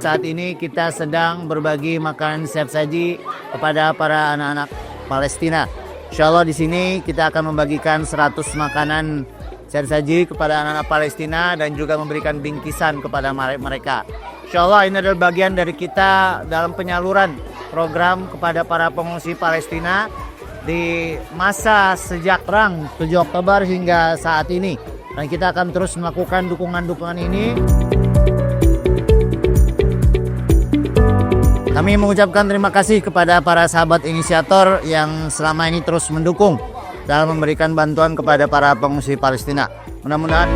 saat ini kita sedang berbagi makanan siap saji kepada para anak-anak Palestina. Insya Allah di sini kita akan membagikan 100 makanan siap saji kepada anak-anak Palestina dan juga memberikan bingkisan kepada mereka. Insya Allah ini adalah bagian dari kita dalam penyaluran program kepada para pengungsi Palestina di masa sejak perang 7 Oktober hingga saat ini. Dan kita akan terus melakukan dukungan-dukungan ini. Kami mengucapkan terima kasih kepada para sahabat inisiator yang selama ini terus mendukung dalam memberikan bantuan kepada para pengungsi Palestina. Mudah-mudahan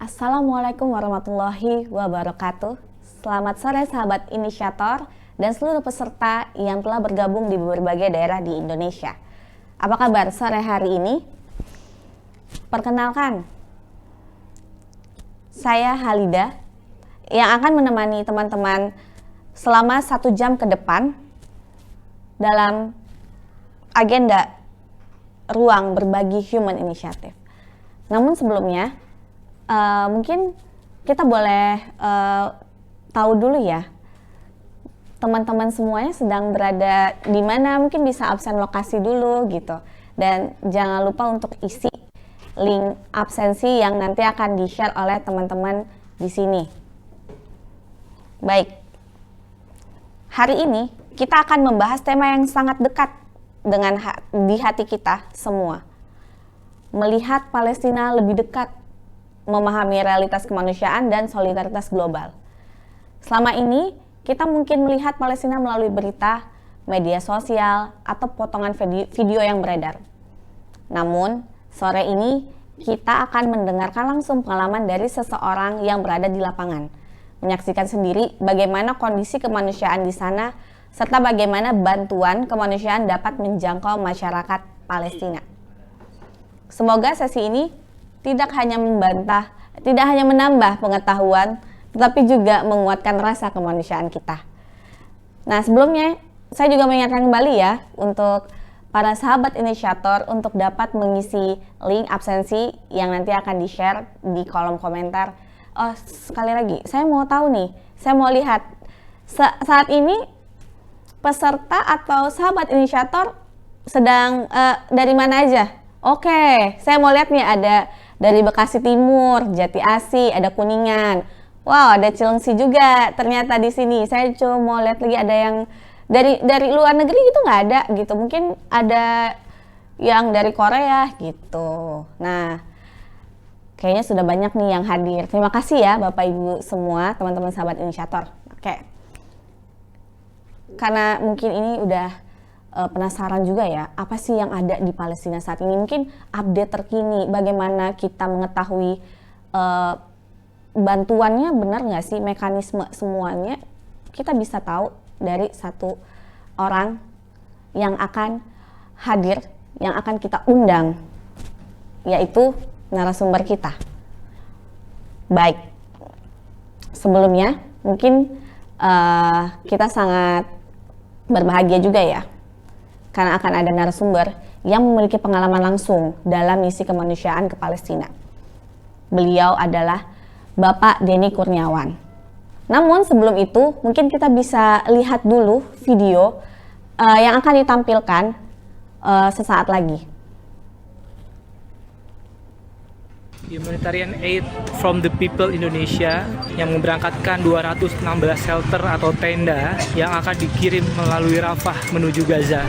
Assalamualaikum warahmatullahi wabarakatuh. Selamat sore sahabat inisiator dan seluruh peserta yang telah bergabung di berbagai daerah di Indonesia. Apa kabar sore hari ini? Perkenalkan, saya Halida yang akan menemani teman-teman selama 1 jam ke depan dalam agenda Ruang Berbagi Human Initiative. Namun sebelumnya, mungkin kita boleh tahu dulu ya, teman-teman semuanya sedang berada di mana, mungkin bisa absen lokasi dulu gitu. Dan jangan lupa untuk isi link absensi yang nanti akan di-share oleh teman-teman di sini. Baik, hari ini kita akan membahas tema yang sangat dekat dengan di hati kita semua. Melihat Palestina lebih dekat, memahami realitas kemanusiaan dan solidaritas global. Selama ini, kita mungkin melihat Palestina melalui berita, media sosial, atau potongan video yang beredar. Namun, sore ini kita akan mendengarkan langsung pengalaman dari seseorang yang berada di lapangan, menyaksikan sendiri bagaimana kondisi kemanusiaan di sana, serta bagaimana bantuan kemanusiaan dapat menjangkau masyarakat Palestina. Semoga sesi ini tidak hanya menambah pengetahuan, tetapi juga menguatkan rasa kemanusiaan kita. Nah, sebelumnya saya juga mengingatkan kembali ya untuk para sahabat inisiator untuk dapat mengisi link absensi yang nanti akan di-share di kolom komentar. Oh, sekali lagi, saya mau tahu nih, saya mau lihat saat ini peserta atau sahabat inisiator sedang dari mana aja? Oke, saya mau lihat nih, ada dari Bekasi Timur, Jati Asih, ada Kuningan. Wow, ada Cilengsi juga ternyata di sini. Saya cuma mau lihat lagi, ada yang dari luar negeri gitu nggak ada gitu. Mungkin ada yang dari Korea gitu. Nah, kayaknya sudah banyak nih yang hadir. Terima kasih ya Bapak Ibu semua, teman-teman sahabat inisiator. Oke. Karena mungkin ini udah penasaran juga ya, apa sih yang ada di Palestina saat ini? Mungkin update terkini, bagaimana kita mengetahui bantuannya benar nggak sih, mekanisme semuanya kita bisa tahu dari satu orang yang akan hadir, yang akan kita undang, yaitu narasumber kita. Baik, sebelumnya mungkin kita sangat berbahagia juga ya, karena akan ada narasumber yang memiliki pengalaman langsung dalam misi kemanusiaan ke Palestina. Beliau adalah Bapak Denny Kurniawan. Namun sebelum itu, mungkin kita bisa lihat dulu video yang akan ditampilkan sesaat lagi. Humanitarian aid from the people Indonesia yang memberangkatkan 216 shelter atau tenda yang akan dikirim melalui Rafah menuju Gaza.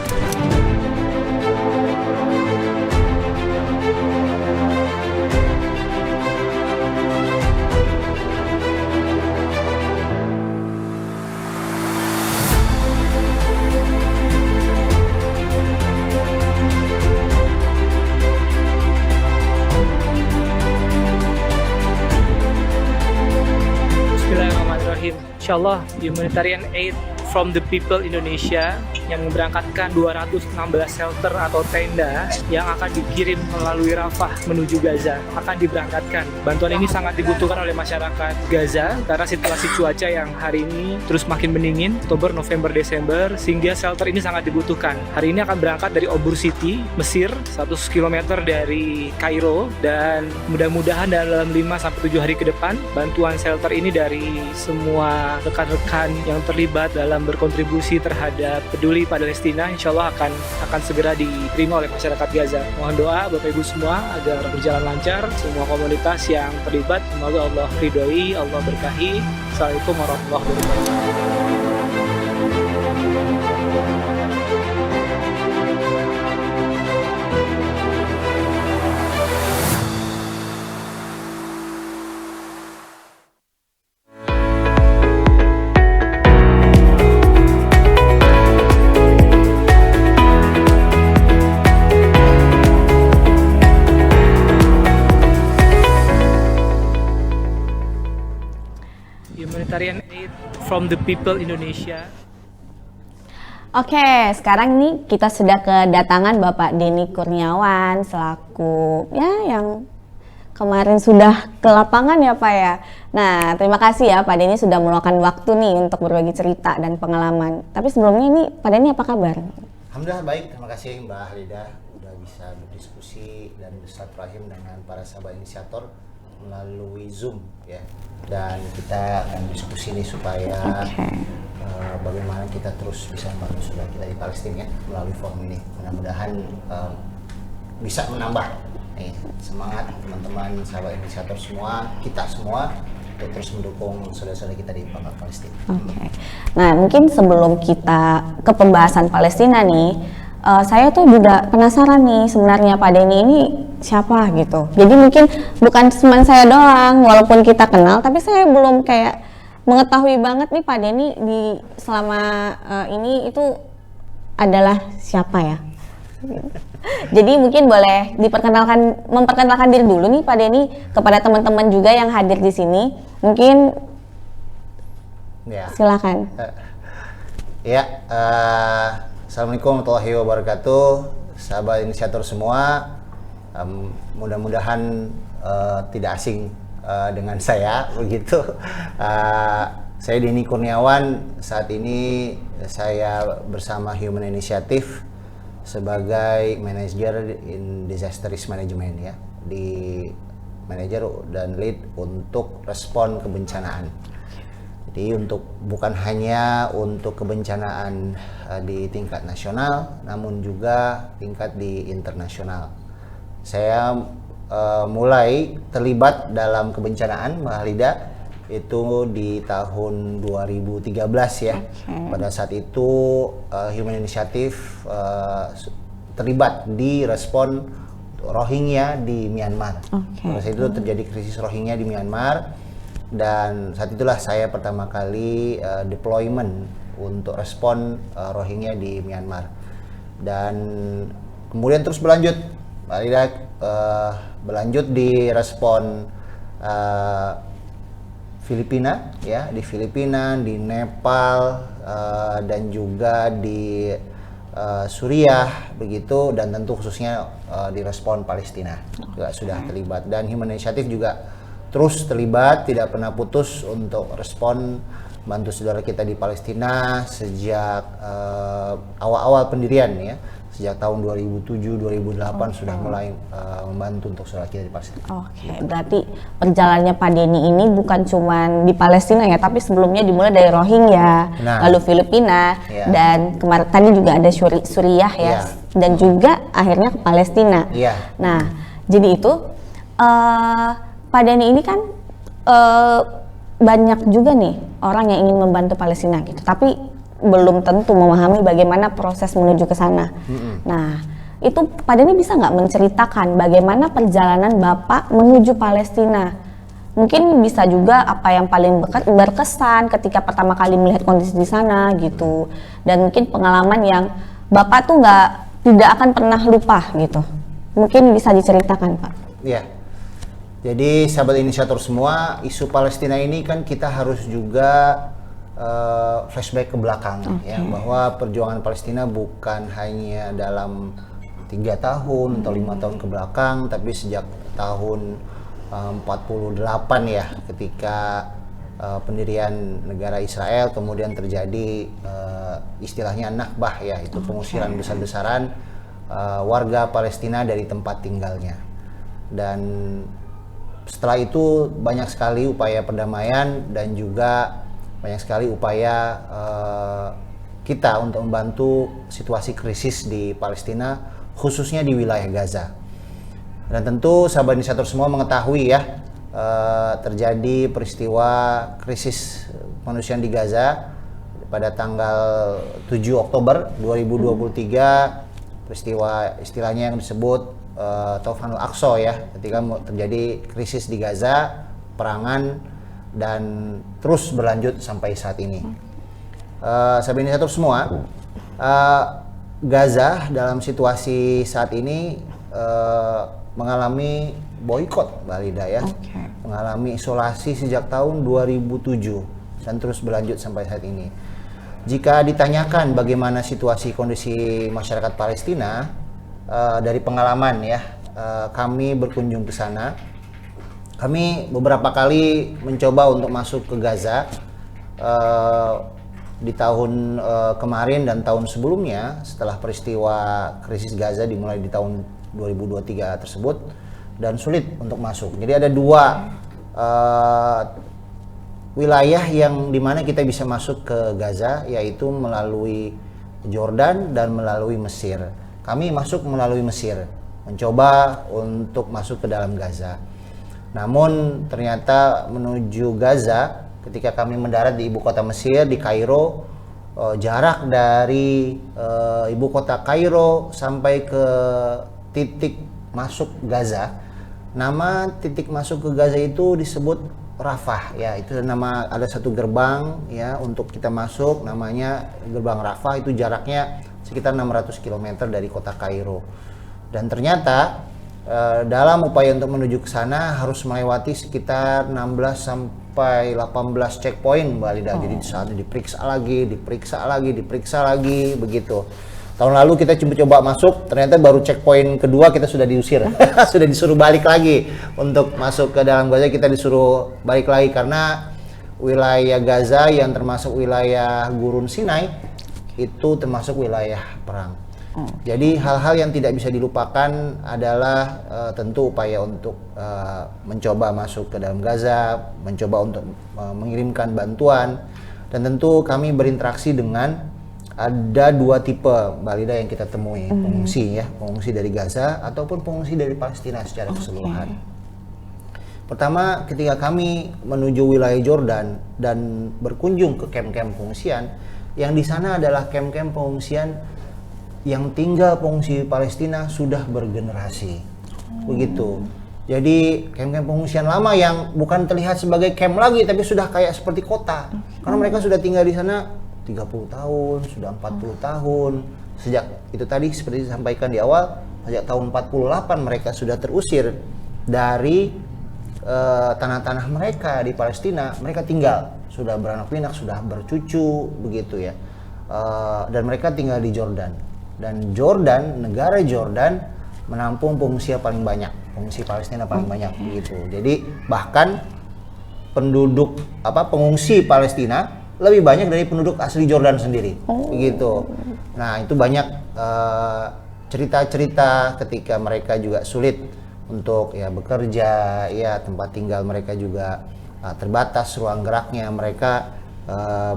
Insyaallah humanitarian aid from the people Indonesia yang memberangkatkan 216 shelter atau tenda yang akan dikirim melalui Rafah menuju Gaza akan diberangkatkan. Bantuan ini sangat dibutuhkan oleh masyarakat Gaza karena situasi cuaca yang hari ini terus makin mendingin, Oktober, November, Desember, sehingga shelter ini sangat dibutuhkan. Hari ini akan berangkat dari Obur City, Mesir, 100 km dari Kairo, dan mudah-mudahan dalam 5-7 hari ke depan bantuan shelter ini dari semua rekan-rekan yang terlibat dalam berkontribusi terhadap peduli Palestina insya Allah akan segera diterima oleh masyarakat Gaza. Mohon doa Bapak Ibu semua agar berjalan lancar semua komunitas yang terlibat. Semoga Allah ridhoi, Allah berkahi. Assalamualaikum warahmatullahi wabarakatuh. Humanitarian aid from the people Indonesia. Oke, sekarang nih kita sudah kedatangan Bapak Denny Kurniawan selaku yang kemarin sudah ke lapangan ya Pak ya. Nah, terima kasih ya Pak Denny sudah meluangkan waktu nih untuk berbagi cerita dan pengalaman. Tapi sebelumnya ini Pak Denny apa kabar? Alhamdulillah baik, terima kasih Mbak Halida udah bisa berdiskusi dan bersilaturahim dengan para sahabat inisiator melalui Zoom ya, dan kita akan diskusi nih supaya bagaimana kita terus bisa membantu saudara kita di Palestina ya, melalui forum ini. Mudah-mudahan bisa menambah semangat teman-teman sahabat inisiator semua, kita semua untuk terus mendukung saudara-saudara kita di Palestina. Nah, mungkin sebelum kita ke pembahasan Palestina nih, saya tuh juga penasaran nih sebenarnya Pak Denny ini siapa gitu. Jadi mungkin bukan cuma saya doang, walaupun kita kenal, tapi saya belum kayak mengetahui banget nih Pak Denny di selama ini itu adalah siapa ya. Jadi mungkin boleh memperkenalkan diri dulu nih Pak Denny kepada teman-teman juga yang hadir di sini. Mungkin ya. Silakan. Assalamualaikum warahmatullahi wabarakatuh, sahabat inisiator semua. Mudah-mudahan tidak asing dengan saya begitu. Saya Denny Kurniawan, saat ini saya bersama Human Initiative sebagai manager in disaster risk management ya, di manager dan lead untuk respon kebencanaan. Jadi bukan hanya untuk kebencanaan di tingkat nasional, namun juga tingkat di internasional. Saya mulai terlibat dalam kebencanaan Mbak Halida itu di tahun 2013 ya. Pada saat itu Human Initiative terlibat di respon Rohingya di Myanmar. Pada saat itu terjadi krisis Rohingya di Myanmar, dan saat itulah saya pertama kali deployment untuk respon Rohingya di Myanmar. Dan kemudian terus berlanjut, berlanjut di respon Filipina ya, di Filipina, di Nepal, dan juga di Suriah begitu, dan tentu khususnya di respon Palestina juga sudah terlibat. Dan Human Initiative juga terus terlibat, tidak pernah putus untuk respon bantu saudara kita di Palestina sejak awal-awal pendirian ya. Sejak tahun 2007-2008 sudah mulai membantu untuk saudara kita di Palestina. Berarti perjalanannya Pak Denny ini bukan cuma di Palestina ya, tapi sebelumnya dimulai dari Rohingya, lalu Filipina, dan kemarin tadi juga ada Suriah ya, dan juga akhirnya ke Palestina. Nah, jadi itu Pak Denny ini kan banyak juga nih orang yang ingin membantu Palestina gitu, tapi belum tentu memahami bagaimana proses menuju ke sana. Nah, itu Pak Denny bisa nggak menceritakan bagaimana perjalanan Bapak menuju Palestina? Mungkin bisa juga apa yang paling berkesan ketika pertama kali melihat kondisi di sana gitu, dan mungkin pengalaman yang Bapak tuh tidak akan pernah lupa gitu. Mungkin bisa diceritakan, Pak. Iya. Jadi sahabat inisiator semua, isu Palestina ini kan kita harus juga flashback ke belakang ya, bahwa perjuangan Palestina bukan hanya dalam 3 tahun atau 5 tahun ke belakang, tapi sejak tahun 48 ya, ketika pendirian negara Israel, kemudian terjadi istilahnya Nakbah ya, itu pengusiran besar-besaran warga Palestina dari tempat tinggalnya. Dan setelah itu banyak sekali upaya perdamaian dan juga banyak sekali upaya kita untuk membantu situasi krisis di Palestina, khususnya di wilayah Gaza. Dan tentu sahabat inisiator semua mengetahui ya, terjadi peristiwa krisis kemanusiaan di Gaza pada tanggal 7 Oktober 2023, peristiwa istilahnya yang disebut Taufanul Aqsa ya, ketika terjadi krisis di Gaza, perangan, dan terus berlanjut sampai saat ini. Sahabat inisiator semua, Gaza dalam situasi saat ini mengalami boykot, Mbak Lida ya, mengalami isolasi sejak tahun 2007 dan terus berlanjut sampai saat ini. Jika ditanyakan bagaimana situasi kondisi masyarakat Palestina, dari pengalaman ya, kami berkunjung ke sana, kami beberapa kali mencoba untuk masuk ke Gaza di tahun kemarin dan tahun sebelumnya setelah peristiwa krisis Gaza dimulai di tahun 2023 tersebut, dan sulit untuk masuk. Jadi ada 2 wilayah yang dimana kita bisa masuk ke Gaza, yaitu melalui Jordan dan melalui Mesir. Kami masuk melalui Mesir, mencoba untuk masuk ke dalam Gaza. Namun ternyata menuju Gaza, ketika kami mendarat di ibu kota Mesir, di Kairo, jarak dari ibu kota Kairo sampai ke titik masuk Gaza, nama titik masuk ke Gaza itu disebut Rafah ya, itu nama, ada satu gerbang ya untuk kita masuk, namanya gerbang Rafah, itu jaraknya sekitar 600 km dari kota Kairo. Dan ternyata dalam upaya untuk menuju ke sana harus melewati sekitar 16 sampai 18 checkpoint, Mbak Lida. Jadi di sana diperiksa lagi begitu. Tahun lalu kita coba masuk, ternyata baru checkpoint kedua kita sudah diusir. Sudah disuruh balik lagi untuk masuk ke dalam Gaza, kita disuruh balik lagi karena wilayah Gaza yang termasuk wilayah Gurun Sinai itu termasuk wilayah perang. Jadi hal-hal yang tidak bisa dilupakan adalah tentu upaya untuk mencoba masuk ke dalam Gaza, mencoba untuk mengirimkan bantuan, dan tentu kami berinteraksi dengan ada 2 tipe, Mbak Lida, yang kita temui, pengungsi ya, pengungsi dari Gaza ataupun pengungsi dari Palestina secara keseluruhan. Pertama, ketika kami menuju wilayah Jordan dan berkunjung ke kamp-kamp pengungsian, yang di sana adalah kamp-kamp pengungsian yang tinggal pengungsi Palestina sudah bergenerasi, begitu. Jadi kamp-kamp pengungsian lama yang bukan terlihat sebagai camp lagi, tapi sudah kayak seperti kota, karena mereka sudah tinggal di sana 30 tahun, sudah 40 tahun. Sejak itu tadi seperti disampaikan di awal, sejak tahun 48 mereka sudah terusir dari tanah-tanah mereka di Palestina. Mereka tinggal, sudah beranak pinak, sudah bercucu begitu ya. Dan mereka tinggal di Jordan. Dan Jordan, negara Jordan menampung pengungsi yang paling banyak, pengungsi Palestina paling banyak begitu. Jadi bahkan pengungsi Palestina lebih banyak dari penduduk asli Jordan sendiri, begitu. Nah, itu banyak cerita-cerita ketika mereka juga sulit untuk ya bekerja, ya tempat tinggal mereka juga terbatas ruang geraknya. Mereka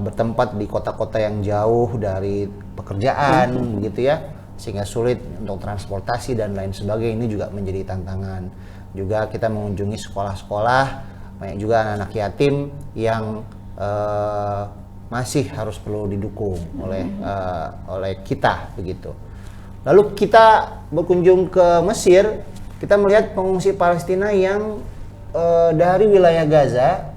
bertempat di kota-kota yang jauh dari pekerjaan, begitu ya, sehingga sulit untuk transportasi dan lain sebagainya. Ini juga menjadi tantangan. Juga kita mengunjungi sekolah-sekolah, banyak juga anak-anak yatim yang masih harus perlu didukung oleh kita begitu. Lalu kita berkunjung ke Mesir, kita melihat pengungsi Palestina yang dari wilayah Gaza,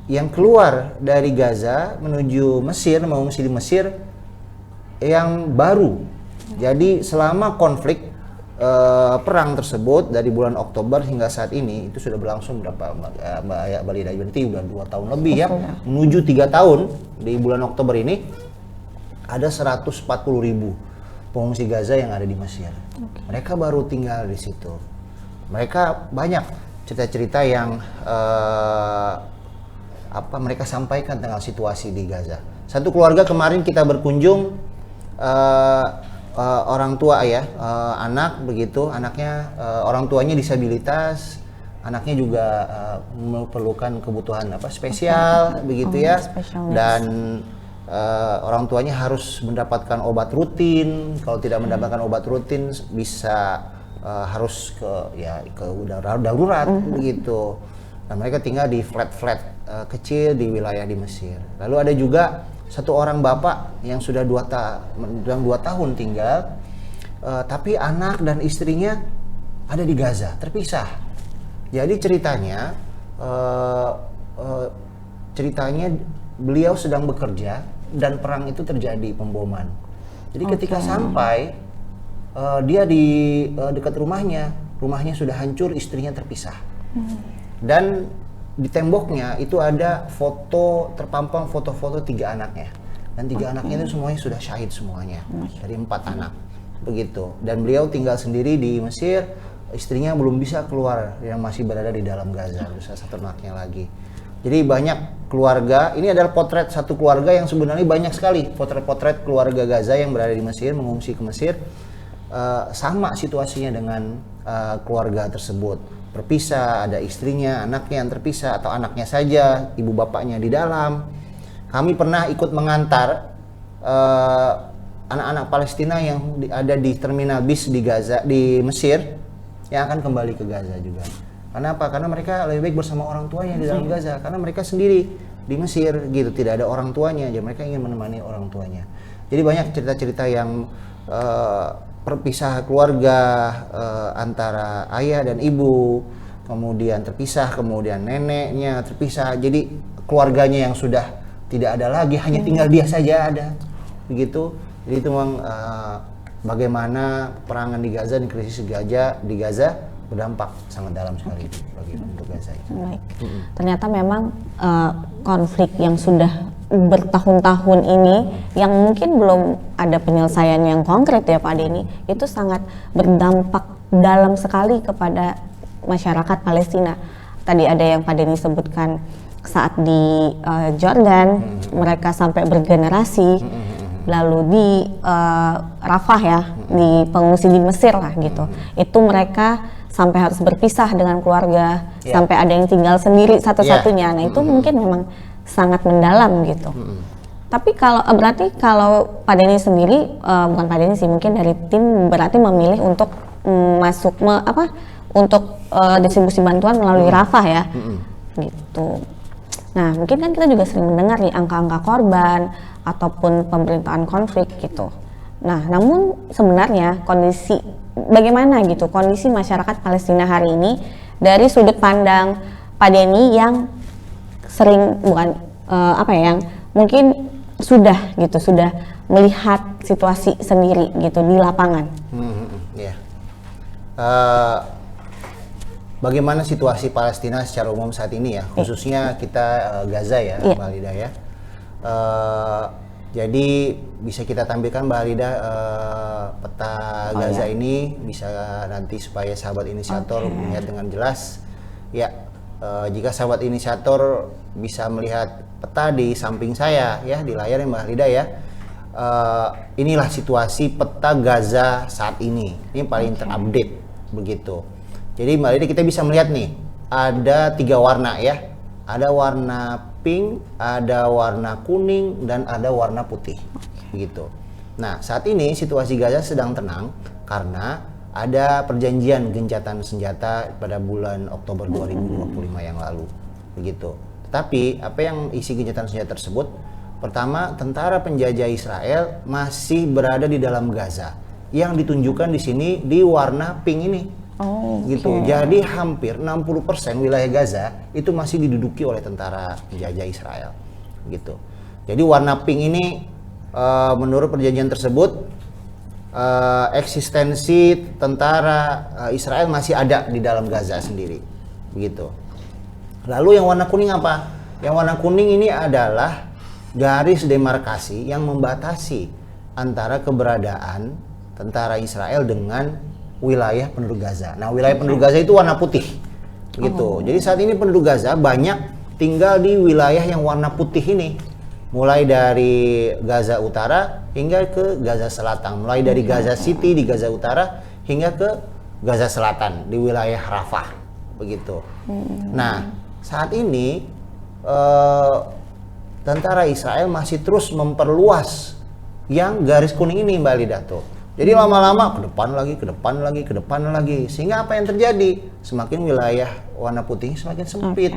yang keluar dari Gaza menuju Mesir, mengungsi di Mesir, yang baru. Jadi selama konflik perang tersebut dari bulan Oktober hingga saat ini itu sudah berlangsung berapa Mbak Balida, berarti udah 2 tahun lebih ya, menuju 3 tahun. Di bulan Oktober ini ada 140.000 pengungsi Gaza yang ada di Mesir. Mereka baru tinggal di situ. Mereka banyak cerita-cerita yang mereka sampaikan tentang situasi di Gaza. Satu keluarga kemarin kita berkunjung, orang tua ya, anak begitu, anaknya orang tuanya disabilitas, anaknya juga memerlukan kebutuhan spesial begitu ya, dan orang tuanya harus mendapatkan obat rutin. Kalau tidak mendapatkan obat rutin bisa harus ke darurat begitu. Dan mereka tinggal di flat kecil di wilayah di Mesir. Lalu ada juga satu orang bapak yang sudah 2 tahun tinggal, tapi anak dan istrinya ada di Gaza, terpisah. Jadi ceritanya beliau sedang bekerja dan perang itu terjadi, pemboman. Jadi ketika sampai, dia di dekat rumahnya sudah hancur, istrinya terpisah. Dan di temboknya itu ada terpampang foto-foto 3 anaknya, dan 3 anaknya itu semuanya sudah syahid semuanya, dari 4 anak begitu. Dan beliau tinggal sendiri di Mesir, istrinya belum bisa keluar, yang masih berada di dalam Gaza, bisa 1 anaknya lagi. Jadi banyak keluarga, ini adalah potret satu keluarga yang sebenarnya banyak sekali potret-potret keluarga Gaza yang berada di Mesir, mengungsi ke Mesir. Sama situasinya dengan keluarga tersebut. Berpisah, ada istrinya, anaknya yang terpisah, atau anaknya saja, ibu bapaknya di dalam. Kami pernah ikut mengantar anak-anak Palestina yang ada di terminal bis di Gaza, di Mesir, yang akan kembali ke Gaza juga. Karena apa? Karena mereka lebih baik bersama orang tuanya di dalam Gaza, karena mereka sendiri di Mesir gitu, tidak ada orang tuanya, jadi mereka ingin menemani orang tuanya. Jadi banyak cerita-cerita yang perpisah keluarga antara ayah dan ibu, kemudian terpisah, kemudian neneknya terpisah, jadi keluarganya yang sudah tidak ada lagi, hanya tinggal dia saja ada, begitu. Jadi itu memang bagaimana peperangan di Gaza, dan krisis di Gaza berdampak sangat dalam sekali bagi untuk Gaza itu. Baik. Ternyata memang konflik yang sudah bertahun-tahun ini, yang mungkin belum ada penyelesaian yang konkret ya Pak Denny, itu sangat berdampak dalam sekali kepada masyarakat Palestina. Tadi ada yang Pak Denny sebutkan saat di Jordan, mereka sampai bergenerasi, lalu di Rafah ya, di pengungsi di Mesir lah gitu, itu mereka sampai harus berpisah dengan keluarga, sampai ada yang tinggal sendiri satu-satunya. Nah itu mungkin memang sangat mendalam gitu. Tapi kalau berarti kalau Pak Denny sendiri, bukan Pak Denny sih, mungkin dari tim berarti memilih untuk untuk distribusi bantuan melalui Rafah ya, gitu. Nah mungkin kan kita juga sering mendengar nih angka-angka korban ataupun pemberitaan konflik gitu. Nah namun sebenarnya bagaimana gitu kondisi masyarakat Palestina hari ini dari sudut pandang Pak Denny yang sering yang mungkin sudah melihat situasi sendiri gitu di lapangan. Bagaimana situasi Palestina secara umum saat ini ya, khususnya kita Gaza ya, Mbak Halida ya. Jadi bisa kita tampilkan Mbak Halida peta Gaza ini, bisa nanti supaya sahabat inisiator melihat dengan jelas. Ya, jika sahabat inisiator bisa melihat peta di samping saya ya, di layar Mbak Halida ya. Inilah situasi peta Gaza saat ini. Ini paling terupdate begitu. Jadi Mbak Halida, kita bisa melihat nih, ada 3 warna ya. Ada warna pink, ada warna kuning, dan ada warna putih begitu. Nah saat ini situasi Gaza sedang tenang karena ada perjanjian gencatan senjata pada bulan Oktober 2025 yang lalu, begitu. Tetapi apa yang isi gencatan senjata tersebut? Pertama, tentara penjajah Israel masih berada di dalam Gaza, yang ditunjukkan di sini di warna pink ini. Gitu. Jadi hampir 60% wilayah Gaza itu masih diduduki oleh tentara penjajah Israel. Gitu. Jadi warna pink ini menurut perjanjian tersebut eksistensi tentara Israel masih ada di dalam Gaza sendiri, begitu. Lalu yang warna kuning apa? Yang warna kuning ini adalah garis demarkasi yang membatasi antara keberadaan tentara Israel dengan wilayah penduduk Gaza. Nah, wilayah penduduk Gaza itu warna putih, begitu. Jadi saat ini penduduk Gaza banyak tinggal di wilayah yang warna putih ini. Mulai dari Gaza Utara hingga ke Gaza Selatan, mulai dari Gaza City di Gaza Utara hingga ke Gaza Selatan di wilayah Rafah, begitu. Nah, saat ini tentara Israel masih terus memperluas yang garis kuning ini, Mbak Lidato. Jadi lama-lama ke depan lagi, ke depan lagi, ke depan lagi, sehingga apa yang terjadi? Semakin wilayah warna putih semakin sempit,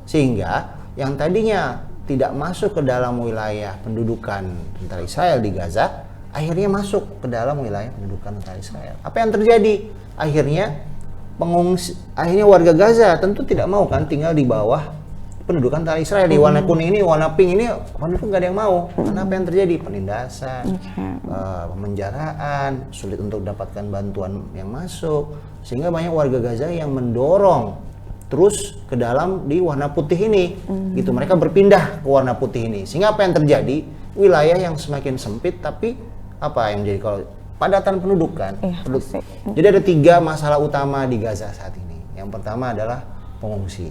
sehingga yang tadinya tidak masuk ke dalam wilayah pendudukan tentara Israel di Gaza, akhirnya masuk ke dalam wilayah pendudukan tentara Israel. Apa yang terjadi? Akhirnya warga Gaza tentu tidak mau kan tinggal di bawah pendudukan tentara Israel. Di warna kuning ini, warna pink ini, penduduk nggak ada yang mau. Karena apa yang terjadi? Penindasan, pemenjaraan, sulit untuk dapatkan bantuan yang masuk, sehingga banyak warga Gaza yang mendorong terus ke dalam di warna putih ini, gitu. Mereka berpindah ke warna putih ini, sehingga apa yang terjadi? Wilayah yang semakin sempit, tapi apa yang jadi kalau padatan penduduk kan? Jadi ada 3 masalah utama di Gaza saat ini. Yang pertama adalah pengungsi,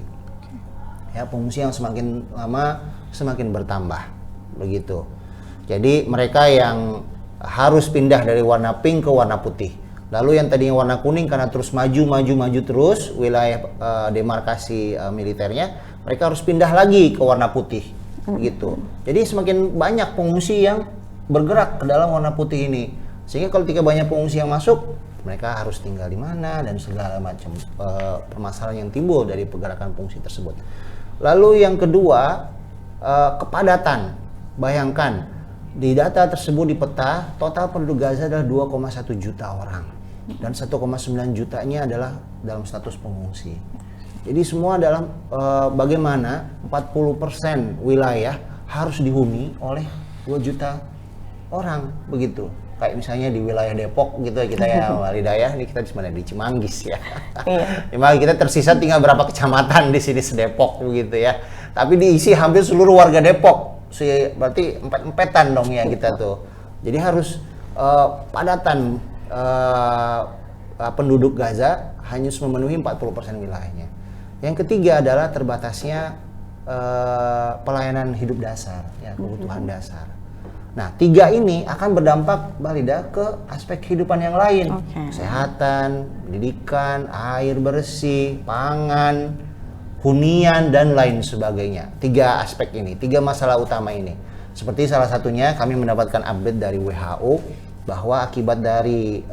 ya, pengungsi yang semakin lama semakin bertambah, begitu. Jadi mereka yang harus pindah dari warna pink ke warna putih. Lalu yang tadinya warna kuning karena terus maju terus wilayah demarkasi militernya, mereka harus pindah lagi ke warna putih, gitu. Jadi semakin banyak pengungsi yang bergerak ke dalam warna putih ini, sehingga kalau banyak pengungsi yang masuk, mereka harus tinggal di mana dan segala macam permasalahan yang timbul dari pergerakan pengungsi tersebut. Lalu yang kedua, kepadatan. Bayangkan di data tersebut, di peta, total penduduk Gaza adalah 2,1 juta orang. Dan 1,9 jutanya adalah dalam status pengungsi. Jadi semua dalam bagaimana 40% wilayah harus dihuni oleh 2 juta orang, begitu. Kayak misalnya di wilayah Depok gitu kita ya, Walidayah, ini kita di mana? Di Cimanggis ya. Memang kita tersisa tinggal berapa kecamatan di sini se-Depok begitu ya. Tapi diisi hampir seluruh warga Depok. Berarti empet-empetan dong ya kita tuh. Jadi harus padatan penduduk Gaza hanya memenuhi 40% wilayahnya. Yang ketiga adalah terbatasnya pelayanan hidup dasar, ya, kebutuhan dasar. Nah, 3 ini akan berdampak, Mbak Lida, ke aspek kehidupan yang lain. Kesehatan, pendidikan, air bersih, pangan, hunian, dan lain sebagainya. 3 aspek ini, 3 masalah utama ini. Seperti salah satunya kami mendapatkan update dari WHO bahwa akibat dari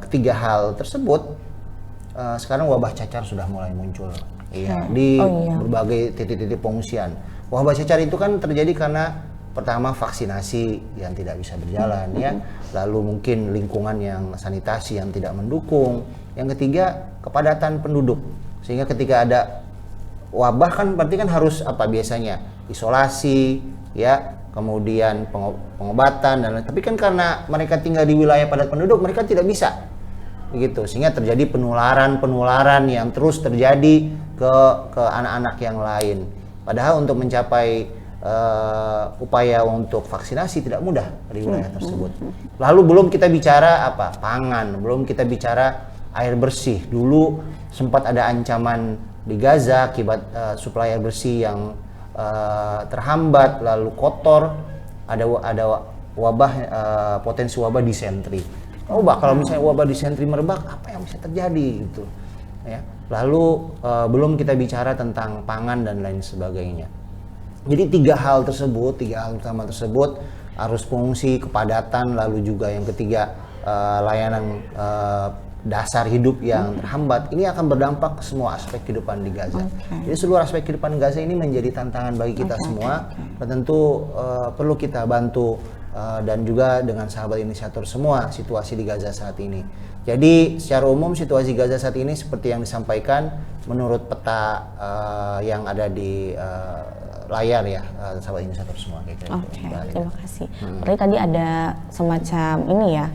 ketiga hal tersebut, sekarang wabah cacar sudah mulai muncul di berbagai titik-titik pengungsian. Wabah cacar itu kan terjadi karena pertama vaksinasi yang tidak bisa berjalan, ya, lalu mungkin lingkungan yang sanitasi yang tidak mendukung. Yang ketiga, kepadatan penduduk, sehingga ketika ada wabah kan berarti kan harus apa biasanya isolasi, ya, kemudian pengobatan dan lain. Tapi kan karena mereka tinggal di wilayah padat penduduk, mereka tidak bisa, begitu, sehingga terjadi penularan yang terus terjadi ke anak-anak yang lain. Padahal untuk mencapai upaya untuk vaksinasi tidak mudah di wilayah tersebut. Lalu belum kita bicara apa pangan, belum kita bicara air bersih. Dulu sempat ada ancaman di Gaza akibat suplai air bersih yang terhambat, lalu kotor, ada wabah, potensi wabah disentri. Kalau misalnya wabah disentri merebak, apa yang bisa terjadi gitu, ya. Lalu belum kita bicara tentang pangan dan lain sebagainya. Jadi 3 hal utama tersebut, arus pengungsi, kepadatan, lalu juga yang ketiga layanan dasar hidup yang terhambat, ini akan berdampak ke semua aspek kehidupan di Gaza. Jadi seluruh aspek kehidupan Gaza ini menjadi tantangan bagi kita semua, dan tentu perlu kita bantu dan juga dengan sahabat inisiator semua situasi di Gaza saat ini. Jadi secara umum situasi Gaza saat ini seperti yang disampaikan menurut peta yang ada di layar ya, sahabat inisiator semua. Oke, terima kasih. Berarti tadi ada semacam ini ya,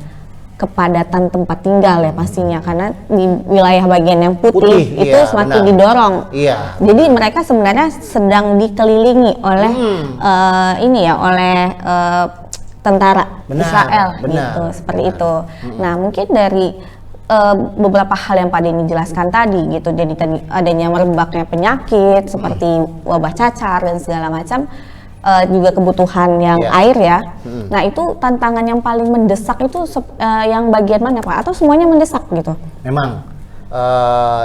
kepadatan tempat tinggal ya pastinya, karena di wilayah bagian yang putih itu iya, semakin benar. didorong. Iya. Jadi mereka sebenarnya sedang dikelilingi oleh ini ya, oleh tentara Benar, Israel benar, gitu, seperti benar. itu. Nah, mungkin dari beberapa hal yang Pak Denny jelaskan tadi gitu, jadi tadi adanya merebaknya penyakit seperti wabah cacar dan segala macam, juga kebutuhan yang air ya. Nah, itu tantangan yang paling mendesak itu yang bagian mana Pak? Atau semuanya mendesak gitu? Memang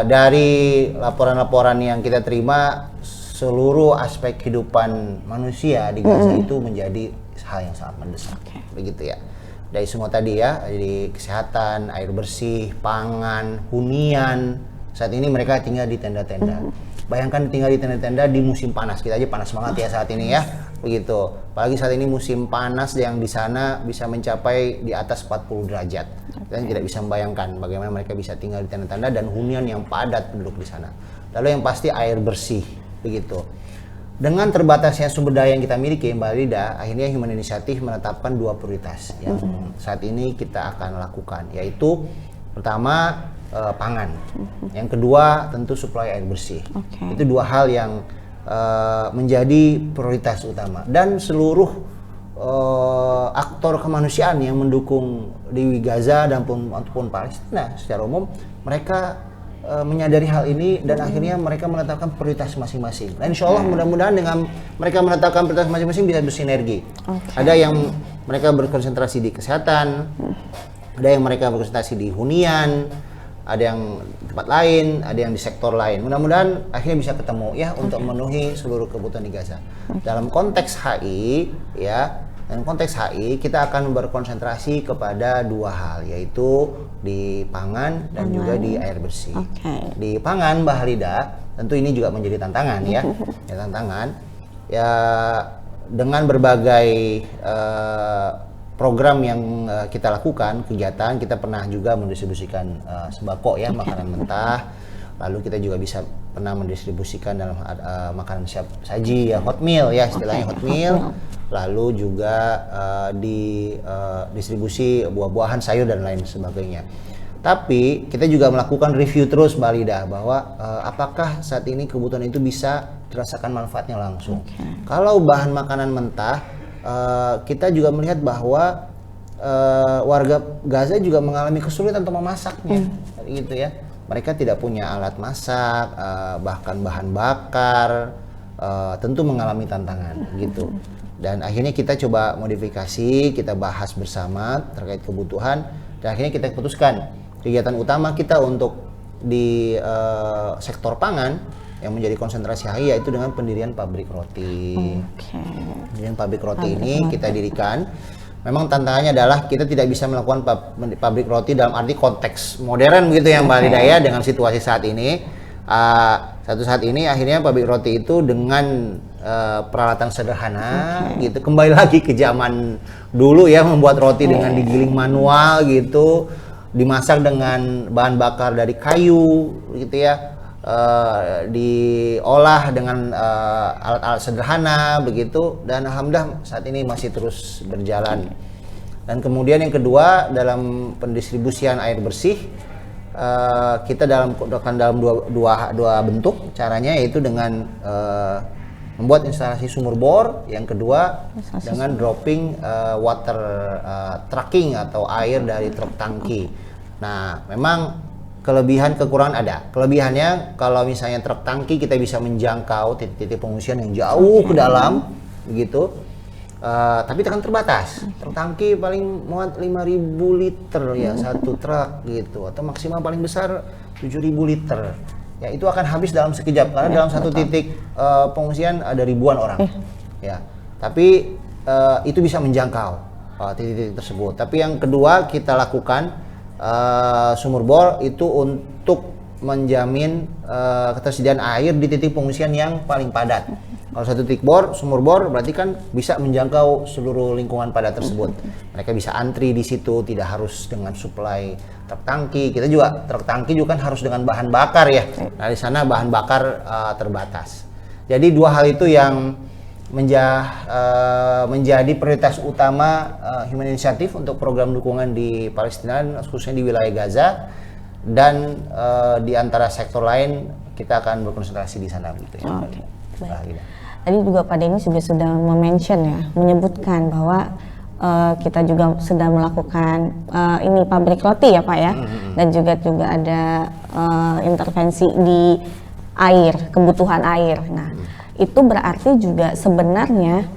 dari laporan-laporan yang kita terima, seluruh aspek kehidupan manusia di Gaza itu menjadi hal yang sangat mendesak, begitu ya. Dari semua tadi ya, dari kesehatan, air bersih, pangan, hunian. Saat ini mereka tinggal di tenda-tenda. Bayangkan tinggal di tenda-tenda di musim panas. Kita aja panas banget ya saat ini ya, begitu. Apalagi saat ini musim panas yang di sana bisa mencapai di atas 40 derajat. Dan tidak bisa membayangkan bagaimana mereka bisa tinggal di tenda-tenda dan hunian yang padat penduduk di sana. Lalu yang pasti air bersih, begitu. Dengan terbatasnya sumber daya yang kita miliki, Mbak Lida, akhirnya Human Initiative menetapkan 2 prioritas yang saat ini kita akan lakukan, yaitu pertama pangan, yang kedua tentu suplai air bersih. Itu 2 hal yang menjadi prioritas utama, dan seluruh aktor kemanusiaan yang mendukung di Gaza dan pun Palestina secara umum, mereka menyadari hal ini dan akhirnya mereka menetapkan prioritas masing-masing. Dan insya Allah mudah-mudahan dengan mereka menetapkan prioritas masing-masing bisa bersinergi. Ada yang mereka berkonsentrasi di kesehatan, ada yang mereka berkonsentrasi di hunian, ada yang di tempat lain, ada yang di sektor lain. Mudah-mudahan akhirnya bisa ketemu ya untuk memenuhi seluruh kebutuhan di Gaza. Dalam konteks HI ya, dalam konteks HI kita akan berkonsentrasi kepada 2 hal, yaitu di pangan dan juga di air bersih. Di pangan, Mbak Halida, tentu ini juga menjadi tantangan ya, tantangan ya, dengan berbagai program yang kita lakukan, kegiatan, kita pernah juga mendistribusikan sembako ya, makanan mentah. Lalu kita juga pernah mendistribusikan dalam makanan siap saji ya, hot meal ya, istilahnya hot meal. Lalu juga di distribusi buah-buahan, sayur dan lain sebagainya. Tapi kita juga melakukan review terus Mbak Lida, bahwa apakah saat ini kebutuhan itu bisa dirasakan manfaatnya langsung. Kalau bahan makanan mentah, kita juga melihat bahwa warga Gaza juga mengalami kesulitan untuk memasaknya, gitu ya. Mereka tidak punya alat masak, bahkan bahan bakar, tentu mengalami tantangan gitu. Dan akhirnya kita coba modifikasi, kita bahas bersama terkait kebutuhan, dan akhirnya kita putuskan kegiatan utama kita untuk di sektor pangan yang menjadi konsentrasi HI, yaitu dengan pendirian pabrik roti. Pendirian pabrik roti ini kita dirikan. Memang tantangannya adalah kita tidak bisa melakukan pabrik roti dalam arti konteks modern begitu ya Mbak Lidaya, dengan situasi saat ini. Satu saat ini akhirnya pabrik roti itu dengan peralatan sederhana gitu, kembali lagi ke zaman dulu ya, membuat roti dengan digiling manual gitu, dimasak dengan bahan bakar dari kayu gitu ya, diolah dengan alat-alat sederhana begitu, dan alhamdulillah saat ini masih terus berjalan. Dan kemudian yang kedua, dalam pendistribusian air bersih, kita dalam dua bentuk caranya, yaitu dengan membuat instalasi sumur bor, yang kedua dengan dropping water trucking atau air dari truk tangki. Nah, memang kelebihan kekurangan ada. Kelebihannya kalau misalnya truk tangki kita bisa menjangkau titik-titik pengungsian yang jauh ke dalam begitu. Tapi akan terbatas. Truk tangki paling muat 5.000 liter ya satu truk gitu, atau maksimal paling besar 7.000 liter. Ya, itu akan habis dalam sekejap karena dalam satu titik pengungsian ada ribuan orang. Ya. Tapi itu bisa menjangkau. titik-titik tersebut. Tapi yang kedua kita lakukan sumur bor itu untuk menjamin ketersediaan air di titik pengungsian yang paling padat. Kalau satu titik sumur bor berarti kan bisa menjangkau seluruh lingkungan padat tersebut. Mereka bisa antri di situ, tidak harus dengan suplai truk tangki. Kita juga truk tangki juga kan harus dengan bahan bakar ya. Nah, di sana bahan bakar terbatas. Jadi dua hal itu yang menjadi prioritas utama Human Initiative untuk program dukungan di Palestina, khususnya di wilayah Gaza, dan di antara sektor lain kita akan berkonsentrasi di sana gitu ya. Oke, baik. Tadi juga Pak Denny juga sudah menyebutkan bahwa kita juga sedang melakukan ini pabrik roti ya Pak ya, dan juga ada intervensi di air, kebutuhan air. Nah, itu berarti juga sebenarnya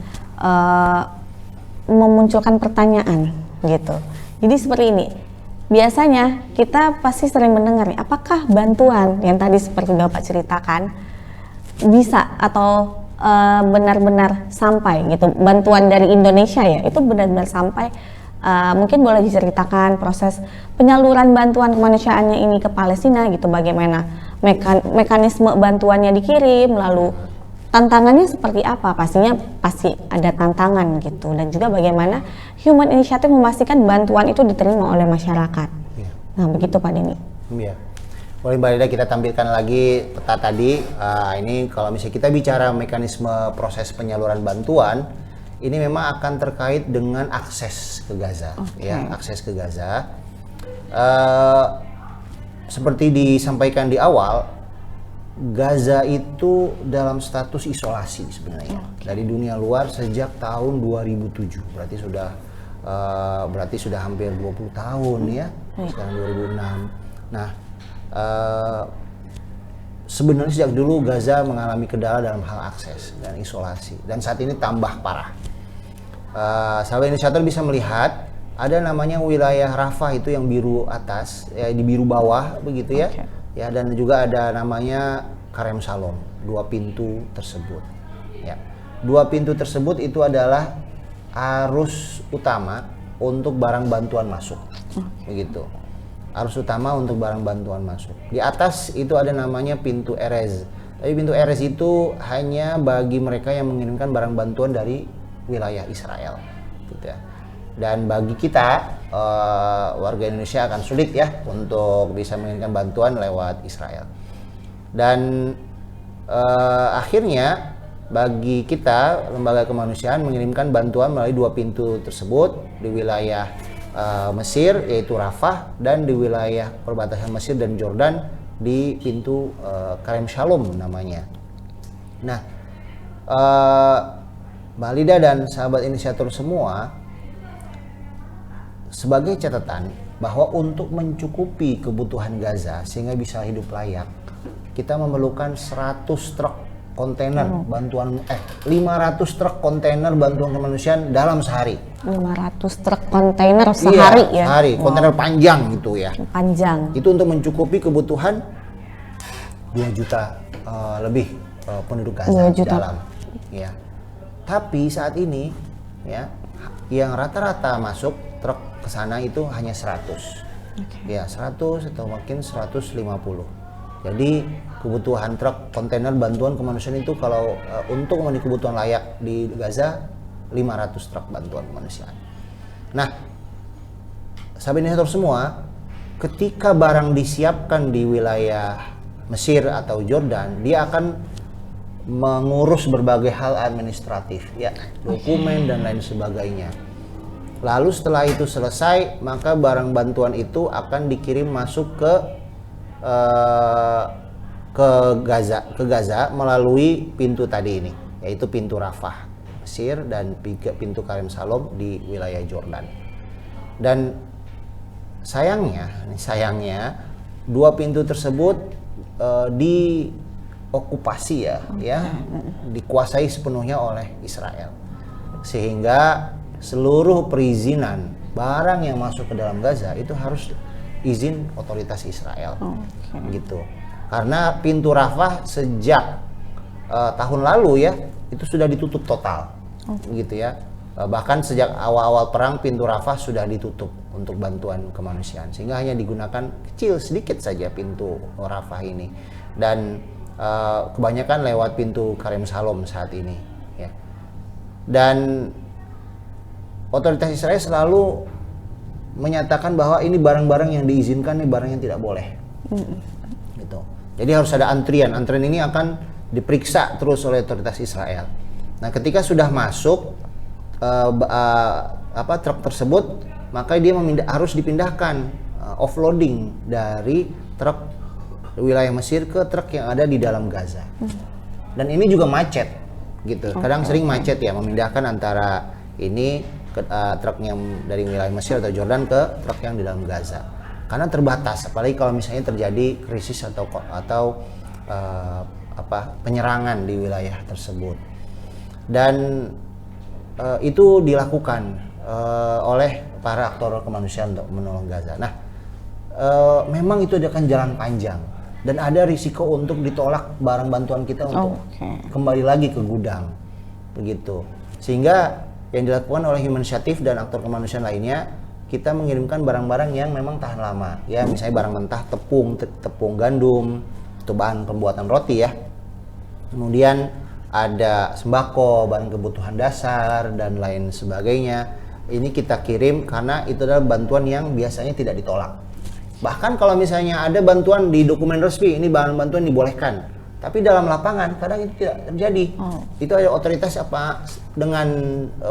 memunculkan pertanyaan gitu. Jadi seperti ini, biasanya kita pasti sering mendengar nih, apakah bantuan yang tadi seperti Bapak ceritakan bisa atau benar-benar sampai gitu, bantuan dari Indonesia ya, itu benar-benar sampai. Mungkin boleh diceritakan proses penyaluran bantuan kemanusiaannya ini ke Palestina gitu, bagaimana mekanisme bantuannya dikirim, lalu tantangannya seperti apa? Pastinya pasti ada tantangan gitu, dan juga bagaimana Human Initiative memastikan bantuan itu diterima oleh masyarakat. Ya. Nah begitu Pak Denny. Iya. Boleh Mbak Lida kita tampilkan lagi peta tadi. Ini kalau misalnya kita bicara mekanisme proses penyaluran bantuan, ini memang akan terkait dengan akses ke Gaza, ya, akses ke Gaza. Seperti disampaikan di awal, Gaza itu dalam status isolasi sebenarnya dari dunia luar sejak tahun 2007. Berarti sudah hampir 20 tahun ya. Sekarang 2006. Nah, sebenarnya sejak dulu Gaza mengalami kendala dalam hal akses dan isolasi, dan saat ini tambah parah. Sahabat inisiator bisa melihat ada namanya wilayah Rafah itu yang biru atas, ya, di biru bawah begitu ya. Ya, dan juga ada namanya Karem Shalom, 2 pintu tersebut. Ya, 2 pintu tersebut itu adalah arus utama untuk barang bantuan masuk, begitu. Arus utama untuk barang bantuan masuk. Di atas itu ada namanya pintu Erez. Tapi pintu Erez itu hanya bagi mereka yang mengirimkan barang bantuan dari wilayah Israel, gitu ya. Dan bagi kita warga Indonesia akan sulit ya untuk bisa mengirimkan bantuan lewat Israel. Dan akhirnya bagi kita lembaga kemanusiaan mengirimkan bantuan melalui 2 pintu tersebut di wilayah Mesir yaitu Rafah, dan di wilayah perbatasan Mesir dan Jordan di pintu Karem Shalom namanya. Nah, Mbak Lida dan sahabat inisiator semua, sebagai catatan bahwa untuk mencukupi kebutuhan Gaza sehingga bisa hidup layak, kita memerlukan 100 truk kontainer bantuan 500 truk kontainer bantuan kemanusiaan dalam sehari. 500 truk kontainer sehari ya. Sehari, kontainer panjang gitu ya. Panjang. Itu untuk mencukupi kebutuhan 2 juta lebih penduduk Gaza di dalam. Ya. Tapi saat ini ya, yang rata-rata masuk truk ke sana itu hanya 100. Ya, 100 atau mungkin 150. Jadi kebutuhan truk kontainer bantuan kemanusiaan itu kalau untuk memenuhi kebutuhan layak di Gaza 500 truk bantuan kemanusiaan. Nah, sahabat inisiator semua, ketika barang disiapkan di wilayah Mesir atau Jordan, dia akan mengurus berbagai hal administratif, ya, dokumen dan lain sebagainya. Lalu setelah itu selesai, maka barang bantuan itu akan dikirim masuk ke Gaza melalui pintu tadi ini, yaitu pintu Rafah Mesir dan pintu Karem Shalom di wilayah Jordan. Dan sayangnya 2 pintu tersebut diokupasi dikuasai sepenuhnya oleh Israel, sehingga seluruh perizinan barang yang masuk ke dalam Gaza itu harus izin otoritas Israel, gitu. Karena pintu Rafah sejak tahun lalu ya itu sudah ditutup total, gitu ya. Bahkan sejak awal-awal perang pintu Rafah sudah ditutup untuk bantuan kemanusiaan, sehingga hanya digunakan kecil sedikit saja pintu Rafah ini, dan kebanyakan lewat pintu Karem Shalom saat ini ya. Dan otoritas Israel selalu menyatakan bahwa ini barang-barang yang diizinkan, ini barang yang tidak boleh gitu. Jadi harus ada antrian ini akan diperiksa terus oleh otoritas Israel. Nah, ketika sudah masuk truk tersebut, maka dia harus dipindahkan offloading dari truk wilayah Mesir ke truk yang ada di dalam Gaza. Dan ini juga macet gitu. Kadang sering macet ya, memindahkan antara ini ke truk yang dari wilayah Mesir atau Jordan ke truk yang di dalam Gaza. Karena terbatas, apalagi kalau misalnya terjadi krisis atau penyerangan di wilayah tersebut. Dan itu dilakukan oleh para aktor kemanusiaan untuk menolong Gaza. Nah, memang itu akan jalan panjang dan ada risiko untuk ditolak barang bantuan kita untuk kembali lagi ke gudang, begitu. Sehingga yang dilakukan oleh Human Initiative dan aktor kemanusiaan lainnya, kita mengirimkan barang-barang yang memang tahan lama. Ya, misalnya barang mentah, tepung gandum, itu bahan pembuatan roti ya. Kemudian ada sembako, bahan kebutuhan dasar, dan lain sebagainya. Ini kita kirim karena itu adalah bantuan yang biasanya tidak ditolak. Bahkan kalau misalnya ada bantuan di dokumen resmi, ini bahan bantuan dibolehkan, tapi dalam lapangan kadang itu tidak terjadi. Itu ada otoritas dengan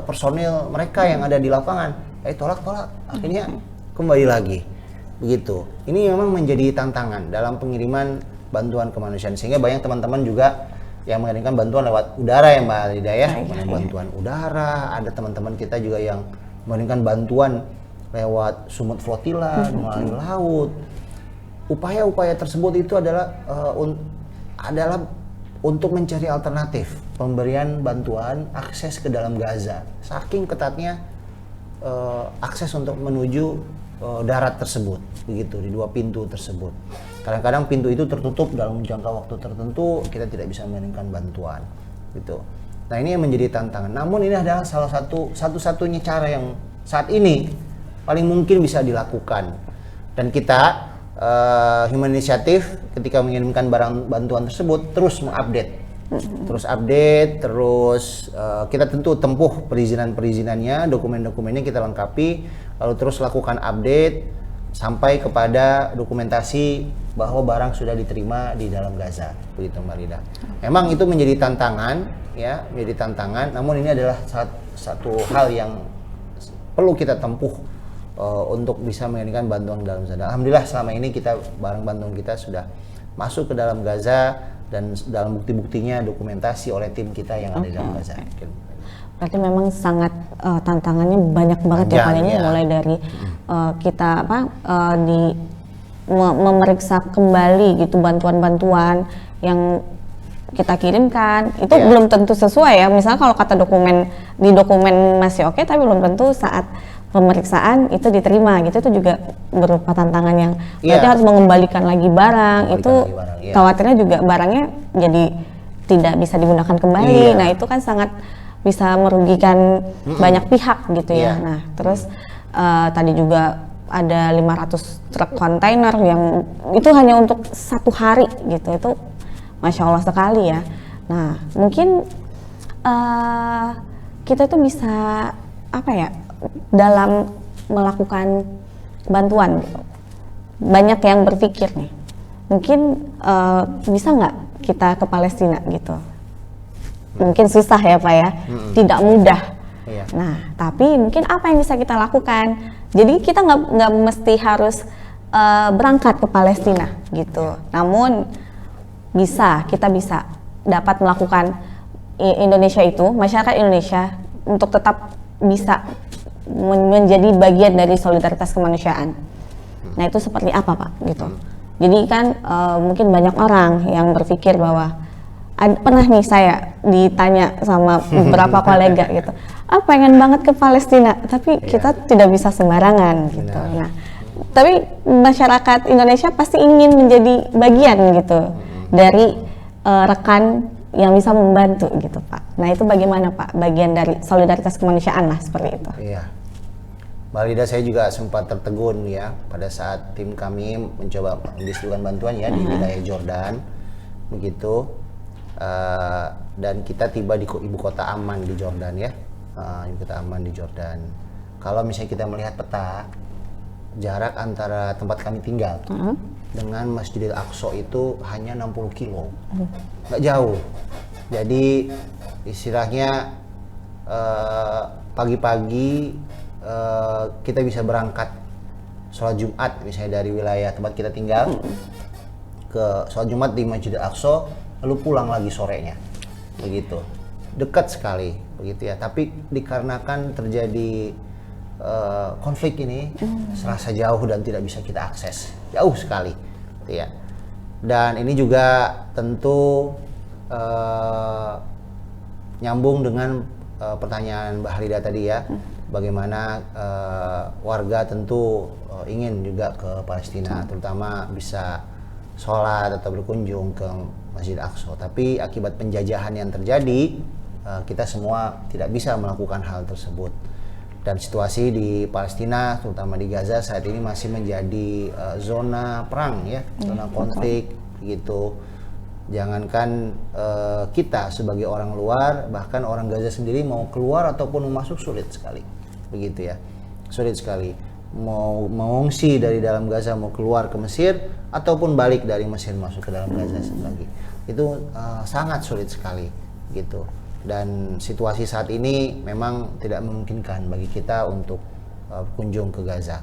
personil mereka yang ada di lapangan, tolak, akhirnya kembali lagi. Begitu. Ini memang menjadi tantangan dalam pengiriman bantuan kemanusiaan, sehingga banyak teman-teman juga yang mengirimkan bantuan lewat udara ya Mbak Lida ya, bantuan udara. Ada teman-teman kita juga yang mengirimkan bantuan lewat sumut flotila melalui laut. Upaya-upaya tersebut itu adalah untuk mencari alternatif pemberian bantuan akses ke dalam Gaza. Saking ketatnya akses untuk menuju darat tersebut, begitu, di dua pintu tersebut. Kadang-kadang pintu itu tertutup dalam jangka waktu tertentu, kita tidak bisa mengirimkan bantuan, gitu. Nah, ini yang menjadi tantangan. Namun ini adalah salah satu-satunya cara yang saat ini paling mungkin bisa dilakukan. Dan kita Human Initiative ketika mengirimkan barang bantuan tersebut terus mengupdate, terus kita tentu tempuh perizinannya, dokumen-dokumennya kita lengkapi, lalu terus lakukan update sampai kepada dokumentasi bahwa barang sudah diterima di dalam Gaza, begitu Mbak Lida. Memang itu menjadi tantangan, ya, namun ini adalah satu hal yang perlu kita tempuh untuk bisa mengirimkan bantuan dalam Gaza. Alhamdulillah selama ini barang bantuan kita sudah masuk ke dalam Gaza, dan dalam bukti-buktinya dokumentasi oleh tim kita yang ada di dalam Gaza. Berarti memang sangat tantangannya banyak banget ya Pak ini, mulai dari kita memeriksa kembali gitu bantuan-bantuan yang kita kirimkan itu belum tentu sesuai ya. Misalnya kalau kata di dokumen masih oke, tapi belum tentu saat pemeriksaan itu diterima gitu. Itu juga berupa tantangan yang berarti harus mengembalikan lagi barang. Khawatirnya juga barangnya jadi tidak bisa digunakan kembali. Nah, itu kan sangat bisa merugikan banyak pihak gitu ya. Nah, terus tadi juga ada 500 truk kontainer yang itu hanya untuk satu hari gitu. Itu Masya Allah sekali ya. Nah, mungkin kita itu bisa dalam melakukan bantuan gitu. Banyak yang berpikir nih, mungkin bisa nggak kita ke Palestina gitu. Mungkin susah ya Pak ya, tidak mudah. Nah, tapi mungkin apa yang bisa kita lakukan? Jadi kita nggak mesti harus berangkat ke Palestina gitu. Namun kita bisa dapat melakukan Indonesia itu, masyarakat Indonesia untuk tetap bisa menjadi bagian dari solidaritas kemanusiaan. Nah, itu seperti apa Pak gitu. Jadi kan mungkin banyak orang yang berpikir bahwa pernah nih saya ditanya sama beberapa kolega gitu, pengen banget ke Palestina, tapi kita tidak bisa sembarangan gitu. Nah, tapi masyarakat Indonesia pasti ingin menjadi bagian gitu dari rekan yang bisa membantu gitu Pak. Nah itu bagaimana Pak, bagian dari solidaritas kemanusiaan lah seperti itu. Iya, Mbak Lida, saya juga sempat tertegun ya pada saat tim kami mencoba mendistribusikan bantuan ya di wilayah Jordan begitu. Dan kita tiba di ibu kota Amman di Jordan ya, ibu kota Amman di Jordan. Kalau misalnya kita melihat peta jarak antara tempat kami tinggal dengan Masjidil Aqsa itu hanya 60 kilo, nggak jauh. Jadi istilahnya pagi-pagi kita bisa berangkat sholat Jumat misalnya dari wilayah tempat kita tinggal ke sholat Jumat di Masjidil Aqsa, lalu pulang lagi sorenya, begitu. Dekat sekali, begitu ya. Tapi dikarenakan terjadi konflik ini serasa jauh dan tidak bisa kita akses, jauh sekali, gitu ya. Dan ini juga tentu nyambung dengan pertanyaan Mbak Halida tadi ya, bagaimana warga tentu ingin juga ke Palestina, terutama bisa sholat atau berkunjung ke Masjid Aqsa. Tapi akibat penjajahan yang terjadi, kita semua tidak bisa melakukan hal tersebut. Dan situasi di Palestina, terutama di Gaza saat ini masih menjadi zona perang ya, zona konflik gitu. Jangankan kita sebagai orang luar, bahkan orang Gaza sendiri mau keluar ataupun masuk sulit sekali, begitu ya, sulit sekali. Mau mengungsi dari dalam Gaza, mau keluar ke Mesir ataupun balik dari Mesir masuk ke dalam Gaza lagi, itu sangat sulit sekali gitu. Dan situasi saat ini memang tidak memungkinkan bagi kita untuk kunjung ke Gaza.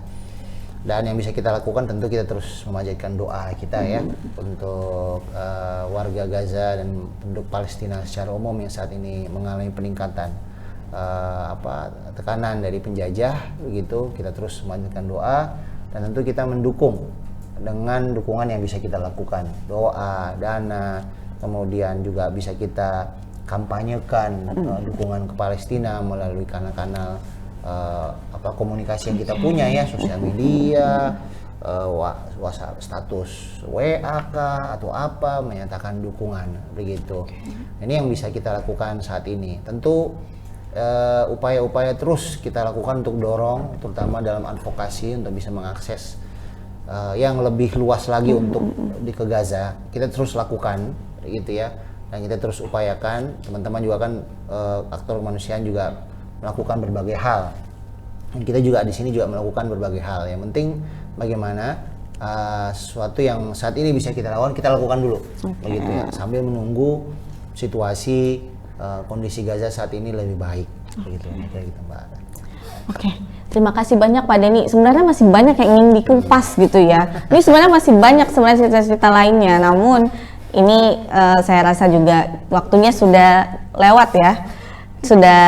Dan yang bisa kita lakukan tentu kita terus memanjatkan doa kita ya untuk warga Gaza dan penduduk Palestina secara umum yang saat ini mengalami peningkatan tekanan dari penjajah begitu. Kita terus memanjatkan doa dan tentu kita mendukung dengan dukungan yang bisa kita lakukan, doa, dana, kemudian juga bisa kita kampanyekan dukungan ke Palestina melalui kanal-kanal komunikasi yang kita punya ya, sosial media, WhatsApp, status WA kah atau apa, menyatakan dukungan begitu. Ini yang bisa kita lakukan saat ini. Tentu upaya-upaya terus kita lakukan untuk dorong, terutama dalam advokasi untuk bisa mengakses yang lebih luas lagi untuk ke Gaza. Kita terus lakukan gitu ya. Dan kita terus upayakan, teman-teman juga kan aktor kemanusiaan juga melakukan berbagai hal. Dan kita juga di sini juga melakukan berbagai hal. Yang penting bagaimana sesuatu yang saat ini bisa kita lakukan dulu, begitu ya, sambil menunggu situasi kondisi Gaza saat ini lebih baik, begitu ya, gitu Mbak. Oke, terima kasih banyak Pak Denny. Sebenarnya masih banyak yang ingin dikupas gitu ya. Ini sebenarnya masih banyak sebenarnya cerita-cerita lainnya, namun ini saya rasa juga waktunya sudah lewat ya, sudah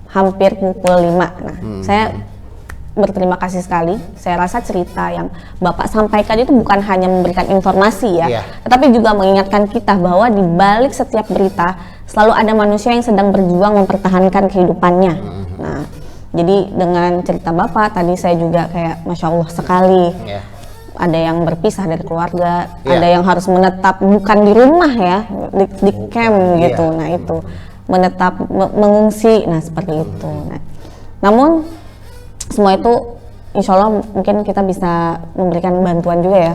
hampir pukul 5. Nah, saya berterima kasih sekali. Saya rasa cerita yang Bapak sampaikan itu bukan hanya memberikan informasi ya, tetapi juga mengingatkan kita bahwa di balik setiap berita selalu ada manusia yang sedang berjuang mempertahankan kehidupannya. Nah, jadi dengan cerita Bapak tadi saya juga kayak Masya Allah sekali. Ada yang berpisah dari keluarga, ada yang harus menetap bukan di rumah ya, di camp gitu. Nah itu menetap mengungsi, nah seperti itu. Nah, namun semua itu insya Allah mungkin kita bisa memberikan bantuan juga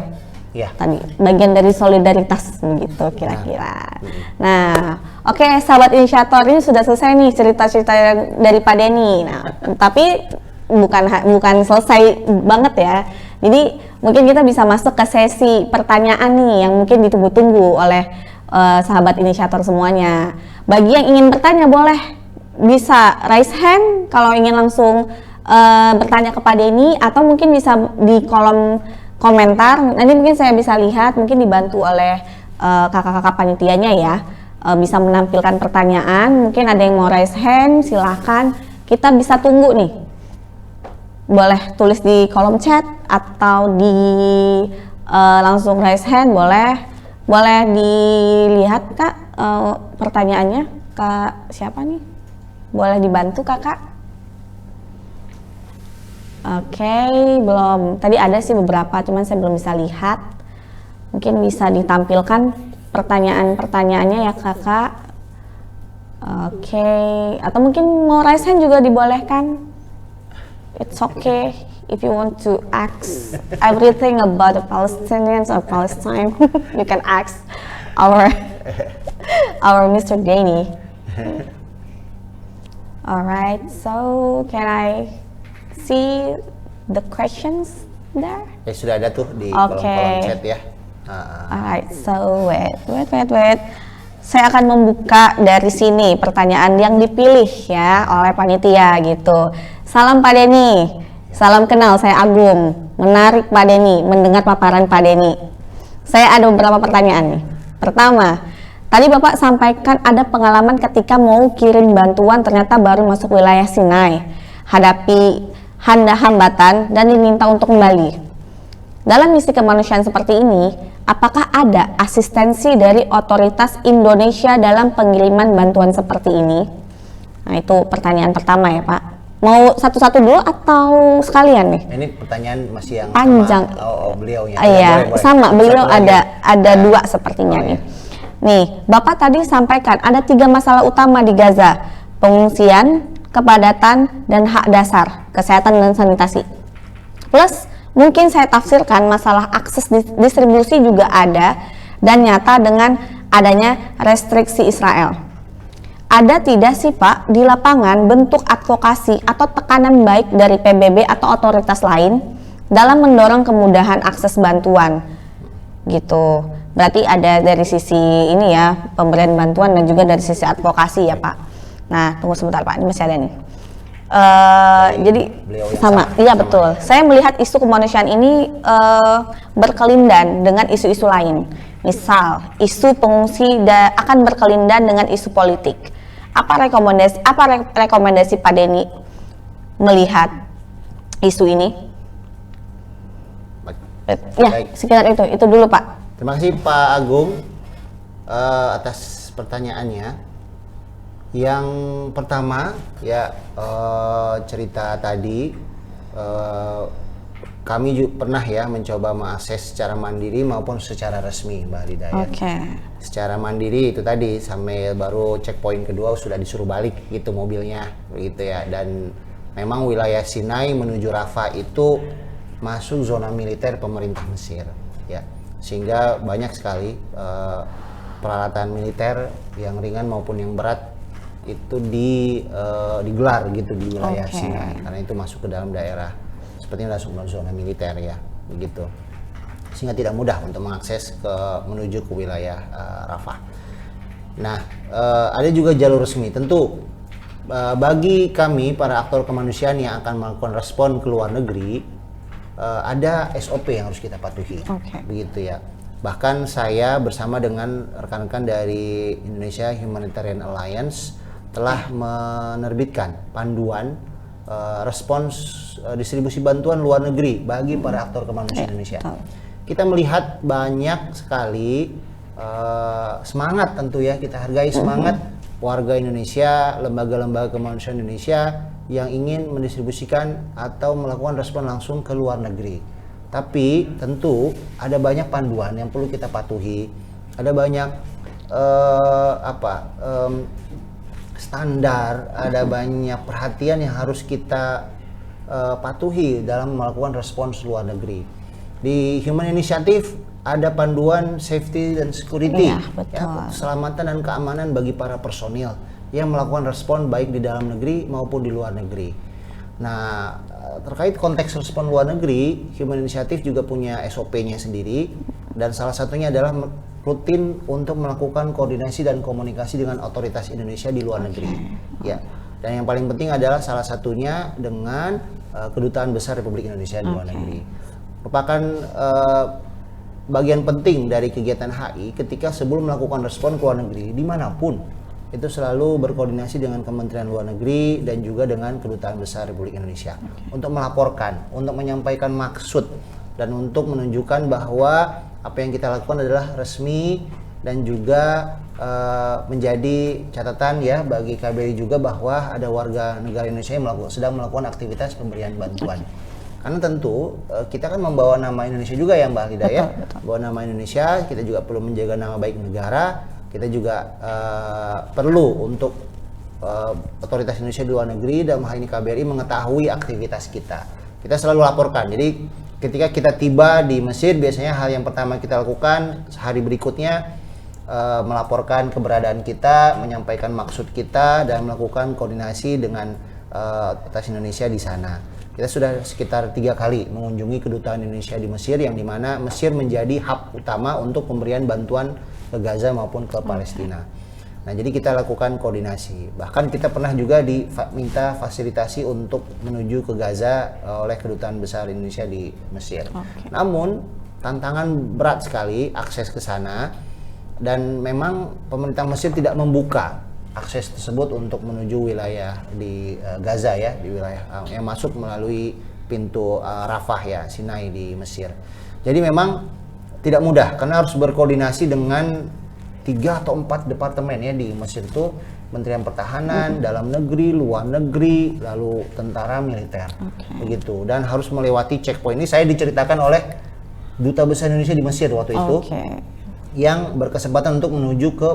ya. Tadi bagian dari solidaritas begitu kira-kira. Nah, oke, sahabat inisiator, ini sudah selesai nih cerita-cerita dari Pak Denny. Nah, tapi bukan selesai banget ya. Jadi mungkin kita bisa masuk ke sesi pertanyaan nih yang mungkin ditunggu-tunggu oleh sahabat inisiator semuanya. Bagi yang ingin bertanya boleh bisa raise hand kalau ingin langsung bertanya kepada Denny, atau mungkin bisa di kolom komentar. Nanti mungkin saya bisa lihat, mungkin dibantu oleh kakak-kakak panitianya ya, bisa menampilkan pertanyaan. Mungkin ada yang mau raise hand, silahkan. Kita bisa tunggu nih. Boleh tulis di kolom chat atau di langsung raise hand, boleh dilihat Kak pertanyaannya. Kak siapa nih? Boleh dibantu Kakak? Oke, belum. Tadi ada sih beberapa, cuman saya belum bisa lihat. Mungkin bisa ditampilkan pertanyaan-pertanyaannya ya Kakak. Oke, atau mungkin mau raise hand juga dibolehkan. It's okay if you want to ask everything about the Palestinians or Palestine. You can ask our Mr. Danny. Alright, so can I see the questions there? Ya sudah ada tuh di Oke. kolom chat ya. Alright, so wait. Saya akan membuka dari sini pertanyaan yang dipilih ya oleh panitia gitu. Salam Pak Denny, salam kenal, saya Agung. Menarik Pak Denny, mendengar paparan Pak Denny. Saya ada beberapa pertanyaan nih. Pertama, tadi Bapak sampaikan ada pengalaman ketika mau kirim bantuan ternyata baru masuk wilayah Sinai, hadapi hambatan dan diminta untuk kembali. Dalam misi kemanusiaan seperti ini, apakah ada asistensi dari otoritas Indonesia dalam pengiriman bantuan seperti ini? Nah, itu pertanyaan pertama ya Pak. Mau satu-satu dulu atau sekalian nih? Ini pertanyaan masih yang Panjang. sama beliaunya. Iya, Boleh. sama. Beliau Satu lagi. ada dua sepertinya nih. Nih, Bapak tadi sampaikan ada 3 masalah utama di Gaza. Pengungsian, kepadatan, dan hak dasar, kesehatan dan sanitasi. Plus, mungkin saya tafsirkan masalah akses distribusi juga ada dan nyata dengan adanya restriksi Israel. Ada tidak sih Pak di lapangan bentuk advokasi atau tekanan baik dari PBB atau otoritas lain dalam mendorong kemudahan akses bantuan gitu? Berarti ada dari sisi ini ya, pemberian bantuan dan juga dari sisi advokasi ya Pak. Nah, tunggu sebentar Pak, ini masih ada nih. Jadi sama, iya betul. Saya melihat isu kemanusiaan ini berkelindan dengan isu-isu lain. Misal, isu pengungsi akan berkelindan dengan isu politik. Apa rekomendasi Pak Denny melihat isu ini? Ya, sekitar itu dulu Pak. Terima kasih Pak Agung atas pertanyaannya. Yang pertama ya cerita tadi kami juga pernah ya mencoba mengakses secara mandiri maupun secara resmi Mbak Hidayat. Secara mandiri itu tadi sampai baru checkpoint kedua sudah disuruh balik gitu mobilnya gitu ya, dan memang wilayah Sinai menuju Rafah itu masuk zona militer pemerintah Mesir ya, sehingga banyak sekali peralatan militer yang ringan maupun yang berat itu digelar gitu di wilayah Sinai karena itu masuk ke dalam daerah sepertinya masuk zona militer ya begitu, sehingga tidak mudah untuk mengakses menuju ke wilayah Rafah. Nah ada juga jalur resmi tentu bagi kami para aktor kemanusiaan yang akan melakukan respon ke luar negeri, ada SOP yang harus kita patuhi begitu ya. Bahkan saya bersama dengan rekan-rekan dari Indonesia Humanitarian Alliance telah menerbitkan panduan respons distribusi bantuan luar negeri bagi para aktor kemanusiaan Indonesia. Kita melihat banyak sekali semangat, tentu ya kita hargai semangat warga Indonesia, lembaga-lembaga kemanusiaan Indonesia yang ingin mendistribusikan atau melakukan respon langsung ke luar negeri. Tapi tentu ada banyak panduan yang perlu kita patuhi, ada banyak standar, ada banyak perhatian yang harus kita patuhi dalam melakukan respons luar negeri. Di Human Initiative ada panduan safety dan security, keselamatan dan keamanan bagi para personil yang melakukan respon baik di dalam negeri maupun di luar negeri. Nah, terkait konteks respon luar negeri, Human Initiative juga punya SOP-nya sendiri, dan salah satunya adalah rutin untuk melakukan koordinasi dan komunikasi dengan otoritas Indonesia di luar negeri. Ya. Dan yang paling penting adalah salah satunya dengan Kedutaan Besar Republik Indonesia di luar negeri. Merupakan bagian penting dari kegiatan HI ketika sebelum melakukan respon ke luar negeri dimanapun, itu selalu berkoordinasi dengan Kementerian Luar Negeri dan juga dengan Kedutaan Besar Republik Indonesia untuk melaporkan, untuk menyampaikan maksud, dan untuk menunjukkan bahwa apa yang kita lakukan adalah resmi dan juga menjadi catatan ya bagi KBRI juga bahwa ada warga negara Indonesia yang sedang melakukan aktivitas pemberian bantuan. Karena tentu kita kan membawa nama Indonesia juga ya Mbak Lida ya, bawa nama Indonesia, kita juga perlu menjaga nama baik negara, kita juga perlu untuk otoritas Indonesia di luar negeri dalam hal ini KBRI mengetahui aktivitas kita. Kita selalu laporkan. Jadi ketika kita tiba di Mesir, biasanya hal yang pertama kita lakukan hari berikutnya melaporkan keberadaan kita, menyampaikan maksud kita, dan melakukan koordinasi dengan otoritas Indonesia di sana. Kita sudah sekitar 3 kali mengunjungi kedutaan Indonesia di Mesir, yang dimana Mesir menjadi hub utama untuk pemberian bantuan ke Gaza maupun ke Palestina. Nah, jadi kita lakukan koordinasi. Bahkan kita pernah juga diminta fasilitasi untuk menuju ke Gaza oleh kedutaan besar Indonesia di Mesir. Namun tantangan berat sekali akses ke sana, dan memang pemerintah Mesir tidak membuka akses tersebut untuk menuju wilayah di Gaza ya, di wilayah yang masuk melalui pintu Rafah ya, Sinai di Mesir. Jadi memang tidak mudah karena harus berkoordinasi dengan 3 atau 4 departemen ya di Mesir itu, Kementerian Pertahanan, Dalam Negeri, Luar Negeri, lalu tentara, militer, begitu. Dan harus melewati checkpoint. Ini saya diceritakan oleh Duta Besar Indonesia di Mesir waktu itu, yang berkesempatan untuk menuju ke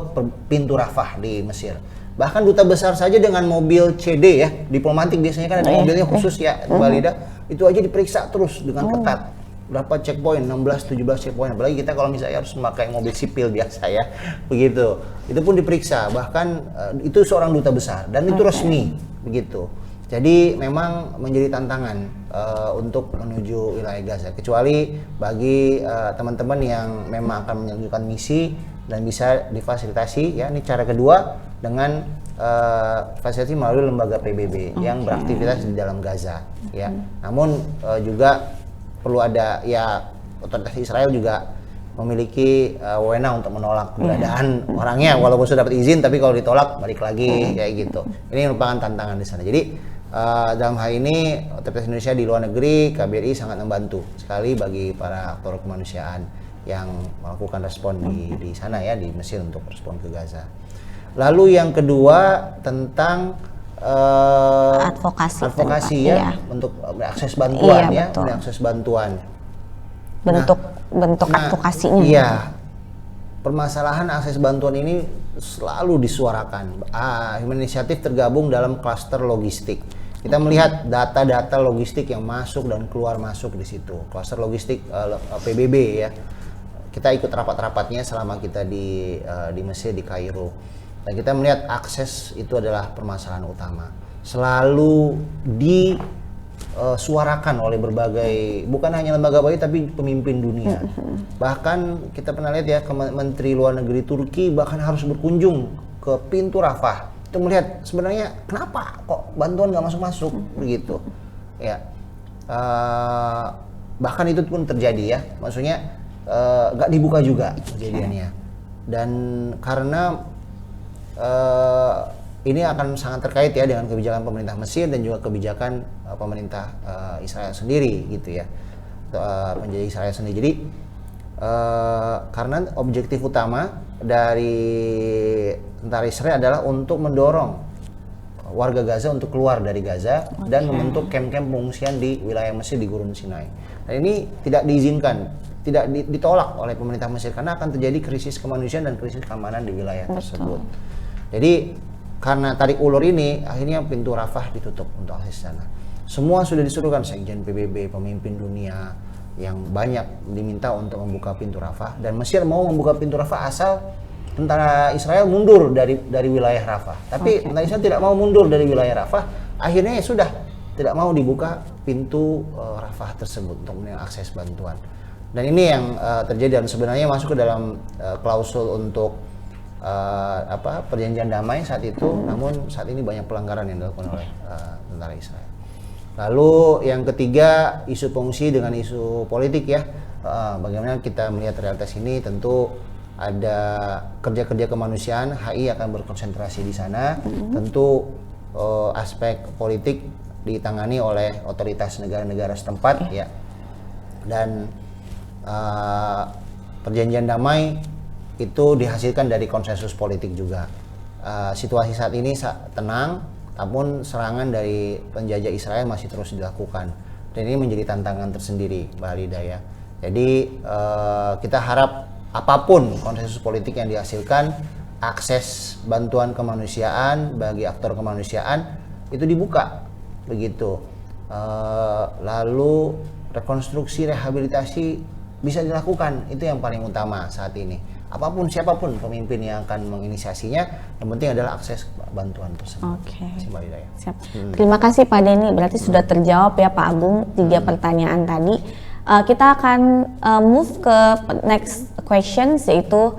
pintu Rafah di Mesir. Bahkan duta besar saja dengan mobil CD ya, diplomatik biasanya kan ada mobilnya khusus ya, Mbak Lida, itu aja diperiksa terus dengan ketat. Berapa checkpoint, 16-17 checkpoint, apalagi kita kalau misalnya harus memakai mobil sipil biasa ya, begitu. Itu pun diperiksa, bahkan itu seorang duta besar dan itu resmi, begitu. Jadi memang menjadi tantangan untuk menuju wilayah Gaza, kecuali bagi teman-teman yang memang akan menjalankan misi dan bisa difasilitasi ya. Ini cara kedua dengan fasilitasi melalui lembaga PBB yang beraktivitas di dalam Gaza ya. Namun juga perlu ada ya, otoritas Israel juga memiliki wewenang untuk menolak keberadaan orangnya, walaupun sudah dapat izin, tapi kalau ditolak balik lagi kayak gitu. Ini merupakan tantangan di sana. Jadi dalam hal ini otoritas Indonesia di luar negeri, KBRI sangat membantu sekali bagi para aktor kemanusiaan yang melakukan respon di sana ya, di Mesir untuk respon ke Gaza. Lalu yang kedua tentang advokasi ya, untuk akses bantuan ya, akses bantuan. Bentuk advokasinya. Iya, permasalahan akses bantuan ini selalu disuarakan. Human Initiative tergabung dalam klaster logistik. Kita melihat data-data logistik yang masuk dan keluar masuk di situ. Klaster logistik PBB ya. Kita ikut rapat-rapatnya selama kita di Mesir, di Kairo. Dan kita melihat akses itu adalah permasalahan utama. Selalu disuarakan oleh berbagai, bukan hanya lembaga bayi tapi pemimpin dunia. Bahkan kita pernah lihat ya, Menteri Luar Negeri Turki bahkan harus berkunjung ke pintu Rafah. Itu melihat sebenarnya kenapa kok bantuan nggak masuk-masuk begitu. Ya, bahkan itu pun terjadi ya. Maksudnya nggak dibuka juga kejadiannya. Dan karena ini akan sangat terkait ya dengan kebijakan pemerintah Mesir dan juga kebijakan pemerintah Israel sendiri gitu ya, penjajah Israel sendiri. Jadi karena objektif utama dari tentara Israel adalah untuk mendorong warga Gaza untuk keluar dari Gaza dan membentuk kamp-kamp pengungsian di wilayah Mesir di Gurun Sinai. Dan ini tidak diizinkan, tidak ditolak oleh pemerintah Mesir karena akan terjadi krisis kemanusiaan dan krisis keamanan di wilayah tersebut. Jadi karena tarik ulur ini, akhirnya pintu Rafah ditutup untuk akses sana. Semua sudah disuruhkan, Sekjen PBB, pemimpin dunia yang banyak diminta untuk membuka pintu Rafah, dan Mesir mau membuka pintu Rafah asal tentara Israel mundur dari wilayah Rafah. Tapi tentara Israel tidak mau mundur dari wilayah Rafah, akhirnya ya sudah tidak mau dibuka pintu Rafah tersebut untuk mengakses bantuan. Dan ini yang terjadi, dan sebenarnya masuk ke dalam klausul untuk perjanjian damai saat itu, namun saat ini banyak pelanggaran yang dilakukan oleh tentara Israel. Lalu yang ketiga, isu pengungsi dengan isu politik ya. Bagaimana kita melihat realitas ini, tentu ada kerja-kerja kemanusiaan, HI akan berkonsentrasi di sana. Tentu aspek politik ditangani oleh otoritas negara-negara setempat ya. Dan perjanjian damai itu dihasilkan dari konsensus politik juga. Situasi saat ini tenang, namun serangan dari penjajah Israel masih terus dilakukan. Dan ini menjadi tantangan tersendiri, Mbak Lida ya. Jadi kita harap apapun konsensus politik yang dihasilkan, akses bantuan kemanusiaan bagi aktor kemanusiaan itu dibuka begitu. Lalu rekonstruksi rehabilitasi bisa dilakukan, itu yang paling utama saat ini. Apapun siapapun pemimpin yang akan menginisiasinya, yang penting adalah akses bantuan tersebut. Oke. Mbak Hidayah. Siap. Terima kasih Pak Denny. Berarti sudah terjawab ya Pak Agung 3 pertanyaan tadi. Kita akan move ke next question, yaitu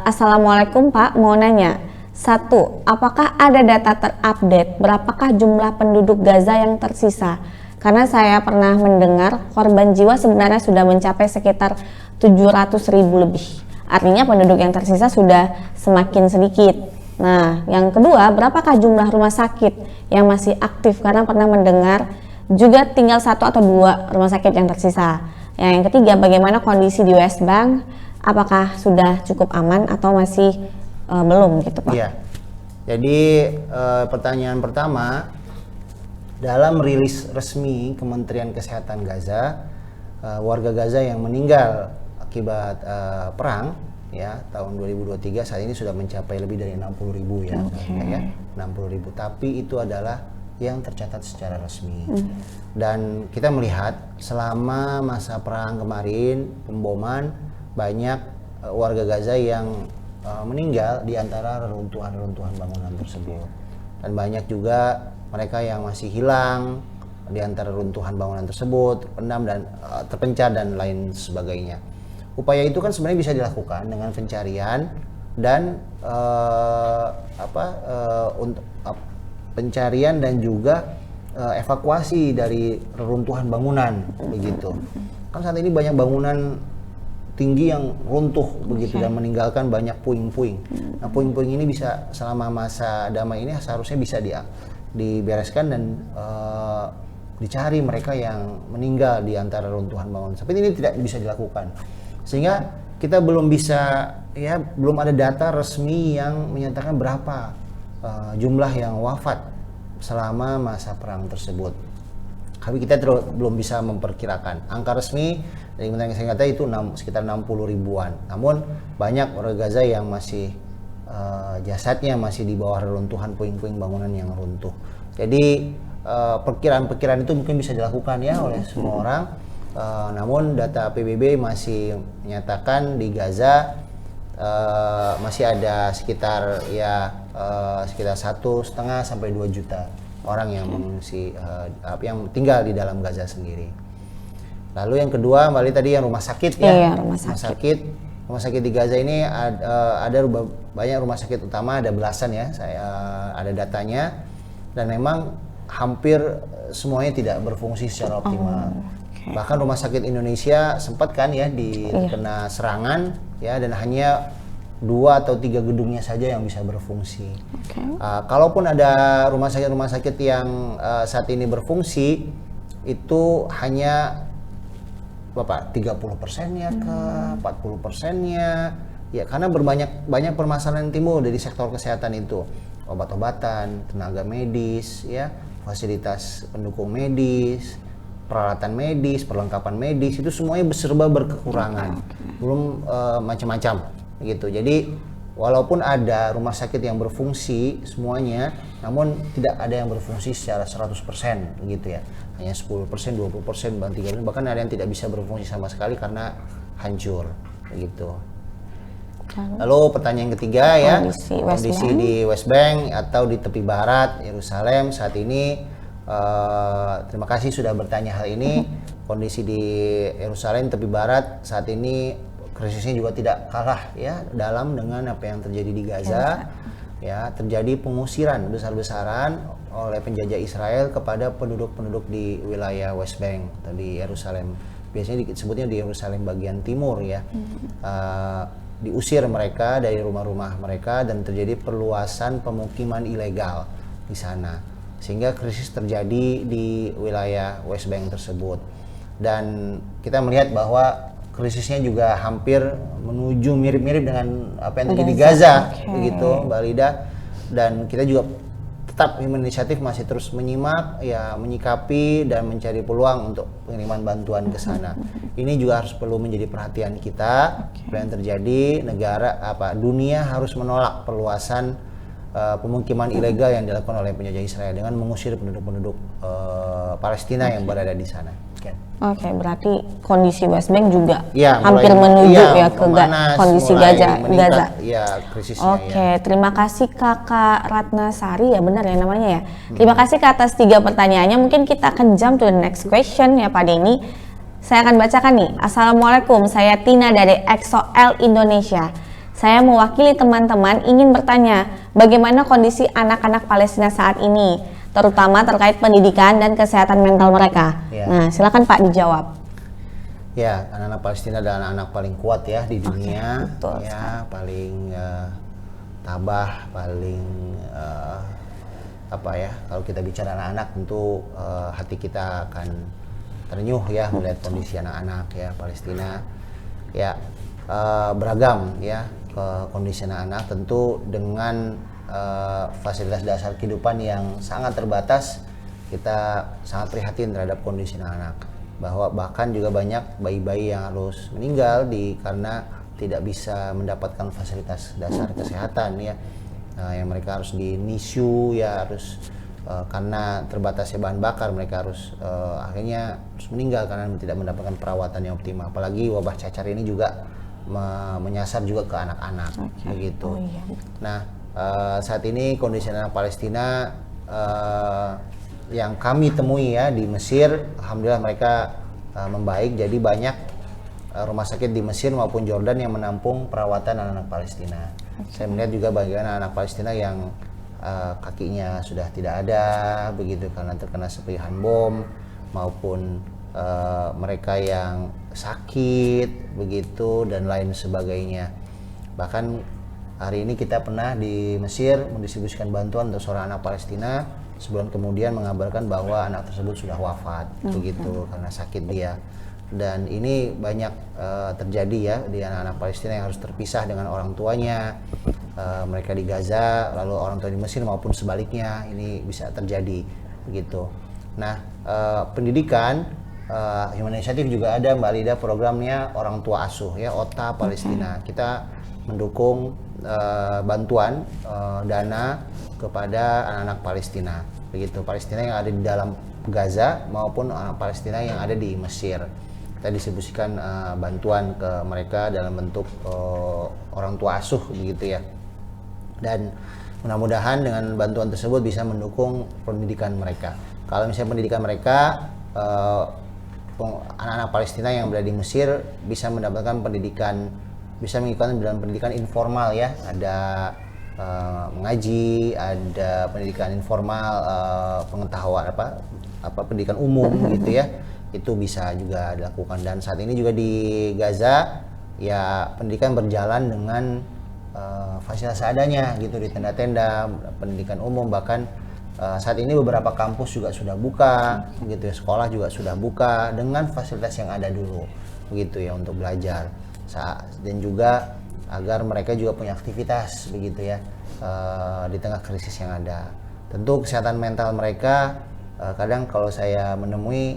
Assalamualaikum Pak, mau nanya. 1. Apakah ada data terupdate berapakah jumlah penduduk Gaza yang tersisa? Karena saya pernah mendengar korban jiwa sebenarnya sudah mencapai sekitar 700.000 lebih. Artinya penduduk yang tersisa sudah semakin sedikit. Nah, yang kedua, berapakah jumlah rumah sakit yang masih aktif? Karena pernah mendengar juga tinggal 1 atau 2 rumah sakit yang tersisa. Yang ketiga, bagaimana kondisi di West Bank? Apakah sudah cukup aman atau masih belum gitu Pak? Iya. Jadi pertanyaan pertama, dalam rilis resmi Kementerian Kesehatan Gaza, warga Gaza yang meninggal akibat perang ya tahun 2023 saat ini sudah mencapai lebih dari 60.000 ya, ya 60.000. Tapi itu adalah yang tercatat secara resmi. Dan kita melihat selama masa perang kemarin, pemboman, banyak warga Gaza yang meninggal di antara reruntuhan bangunan tersebut. Dan banyak juga mereka yang masih hilang di antara runtuhan bangunan tersebut, pendam dan terpencar dan lain sebagainya. Upaya itu kan sebenarnya bisa dilakukan dengan pencarian dan pencarian dan juga evakuasi dari reruntuhan bangunan begitu. Kan saat ini banyak bangunan tinggi yang runtuh begitu dan meninggalkan banyak puing-puing. Nah, puing-puing ini bisa selama masa damai ini seharusnya bisa dibereskan dan dicari mereka yang meninggal di antara runtuhan bangunan. Tapi ini tidak bisa dilakukan. Sehingga kita belum bisa belum ada data resmi yang menyatakan berapa jumlah yang wafat selama masa perang tersebut. Tapi kita belum bisa memperkirakan. Angka resmi dari Kementerian Kesehatan itu sekitar 60 ribuan. Namun banyak warga Gaza yang masih jasadnya masih di bawah reruntuhan puing-puing bangunan yang runtuh. Jadi perkiraan-perkiraan itu mungkin bisa dilakukan ya oleh semua orang. Namun data PBB masih menyatakan di Gaza masih ada sekitar sekitar 1,5 sampai 2 juta orang yang mengungsi yang tinggal di dalam Gaza sendiri. Lalu yang kedua, kembali tadi yang rumah sakit ya. Iya, rumah sakit. Rumah sakit di Gaza ini ada banyak rumah sakit utama, ada belasan ya. Saya ada datanya dan memang hampir semuanya tidak berfungsi secara optimal. Bahkan rumah sakit Indonesia sempat kan ya terkena serangan ya, dan hanya 2 atau 3 gedungnya saja yang bisa berfungsi. Kalaupun ada rumah sakit yang saat ini berfungsi, itu hanya 30%-nya ke 40%-nya ya, karena banyak permasalahan timbul dari sektor kesehatan itu, obat-obatan, tenaga medis ya, fasilitas pendukung medis, peralatan medis, perlengkapan medis, itu semuanya serba berkekurangan, belum macam-macam gitu. Jadi walaupun ada rumah sakit yang berfungsi semuanya, namun tidak ada yang berfungsi secara 100% gitu ya. Hanya 10%, 20%, bahkan ada yang tidak bisa berfungsi sama sekali karena hancur gitu. Lalu pertanyaan ketiga ya, kondisi di West Bank atau di tepi barat Yerusalem saat ini. Terima kasih sudah bertanya hal ini. Kondisi di Yerusalem tepi barat saat ini krisisnya juga tidak kalah ya dalam dengan apa yang terjadi di Gaza. Ya, terjadi pengusiran besar-besaran oleh penjajah Israel kepada penduduk-penduduk di wilayah West Bank atau di Yerusalem. Biasanya disebutnya di Yerusalem bagian timur ya. Diusir mereka dari rumah-rumah mereka dan terjadi perluasan pemukiman ilegal di sana. Sehingga krisis terjadi di wilayah West Bank tersebut. Dan kita melihat bahwa krisisnya juga hampir menuju mirip-mirip dengan apa yang terjadi di Gaza, begitu Mbak Lida. Dan kita juga tetap Human Initiative masih terus menyimak, ya menyikapi dan mencari peluang untuk pengiriman bantuan ke sana. Ini juga harus perlu menjadi perhatian kita. Apa yang terjadi, dunia harus menolak perluasan pemukiman ilegal yang dilakukan oleh penjajah Israel dengan mengusir penduduk-penduduk Palestina yang berada di sana. Oke, berarti kondisi West Bank juga ya, hampir menuju ya ke memanas, kondisi Gaza. Ya, krisisnya. Oke, terima kasih Kakak Ratnasari ya, benar ya namanya ya. Terima kasih Kak atas 3 pertanyaannya. Mungkin kita akan jump to the next question ya Pak Denny. Saya akan bacakan nih. Assalamualaikum, saya Tina dari EXO-L Indonesia. Saya mewakili teman-teman ingin bertanya, bagaimana kondisi anak-anak Palestina saat ini, terutama terkait pendidikan dan kesehatan mental mereka. Ya. Nah, silakan Pak dijawab. Ya, anak-anak Palestina adalah anak-anak paling kuat ya di dunia. Betul, ya, paling tabah, paling kalau kita bicara anak-anak tentu hati kita akan ternyuh ya melihat kondisi anak-anak ya Palestina. Ya, beragam ya kondisi anak-anak tentu dengan fasilitas dasar kehidupan yang sangat terbatas. Kita sangat prihatin terhadap kondisi anak-anak, bahwa bahkan juga banyak bayi-bayi yang harus meninggal karena tidak bisa mendapatkan fasilitas dasar kesehatan ya, yang mereka harus di NICU ya, harus karena terbatasnya bahan bakar mereka harus akhirnya harus meninggal karena tidak mendapatkan perawatan yang optimal. Apalagi wabah cacar ini juga menyasar juga ke anak-anak begitu. Nah, saat ini kondisi anak Palestina yang kami temui ya di Mesir, alhamdulillah mereka membaik. Jadi banyak rumah sakit di Mesir maupun Jordan yang menampung perawatan anak-anak Palestina. Saya melihat juga bagaimana anak Palestina yang kakinya sudah tidak ada begitu karena terkena serpihan bom, maupun mereka yang sakit begitu dan lain sebagainya. Bahkan hari ini kita pernah di Mesir mendistribusikan bantuan untuk seorang anak Palestina. Sebulan kemudian mengabarkan bahwa anak tersebut sudah wafat begitu karena sakit dia. Dan ini banyak terjadi ya di anak-anak Palestina yang harus terpisah dengan orang tuanya. Mereka di Gaza, lalu orang tua di Mesir maupun sebaliknya, ini bisa terjadi begitu. Nah, pendidikan Human Initiative juga ada Mbak Lida programnya orang tua asuh ya, OTA Palestina. Kita mendukung bantuan dana kepada anak-anak Palestina begitu, Palestina yang ada di dalam Gaza maupun anak Palestina yang ada di Mesir. Kita distribusikan bantuan ke mereka dalam bentuk orang tua asuh begitu ya, dan mudah-mudahan dengan bantuan tersebut bisa mendukung pendidikan mereka. Kalau misalnya pendidikan mereka, anak-anak Palestina yang berada di Mesir bisa mendapatkan pendidikan, bisa mengikuti dalam pendidikan informal ya, ada mengaji, ada pendidikan informal, pengetahuan pendidikan umum gitu ya, itu bisa juga dilakukan. Dan saat ini juga di Gaza ya pendidikan berjalan dengan fasilitas seadanya gitu, di tenda-tenda pendidikan umum. Bahkan saat ini beberapa kampus juga sudah buka gitu ya, sekolah juga sudah buka dengan fasilitas yang ada dulu begitu ya untuk belajar. Dan juga agar mereka juga punya aktivitas begitu ya di tengah krisis yang ada. Tentu kesehatan mental mereka kadang kalau saya menemui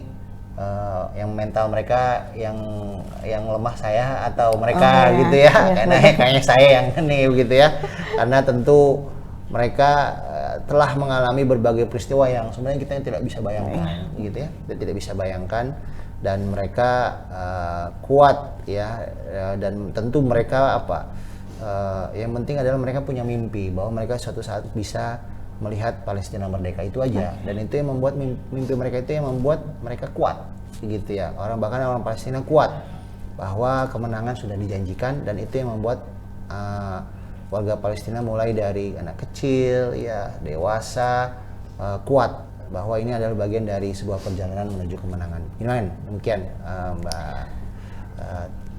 yang mental mereka yang lemah saya atau mereka gitu ya, karena kayaknya saya yang ini begitu ya, karena tentu mereka telah mengalami berbagai peristiwa yang sebenarnya kita tidak bisa bayangkan gitu ya, tidak bisa bayangkan. Dan mereka kuat ya, dan tentu mereka yang penting adalah mereka punya mimpi bahwa mereka suatu saat bisa melihat Palestina merdeka, itu aja. Dan itu yang membuat mimpi mereka, itu yang membuat mereka kuat gitu ya. Bahkan orang Palestina kuat bahwa kemenangan sudah dijanjikan, dan itu yang membuat warga Palestina mulai dari anak kecil ya dewasa kuat bahwa ini adalah bagian dari sebuah perjalanan menuju kemenangan. Demikian Mbak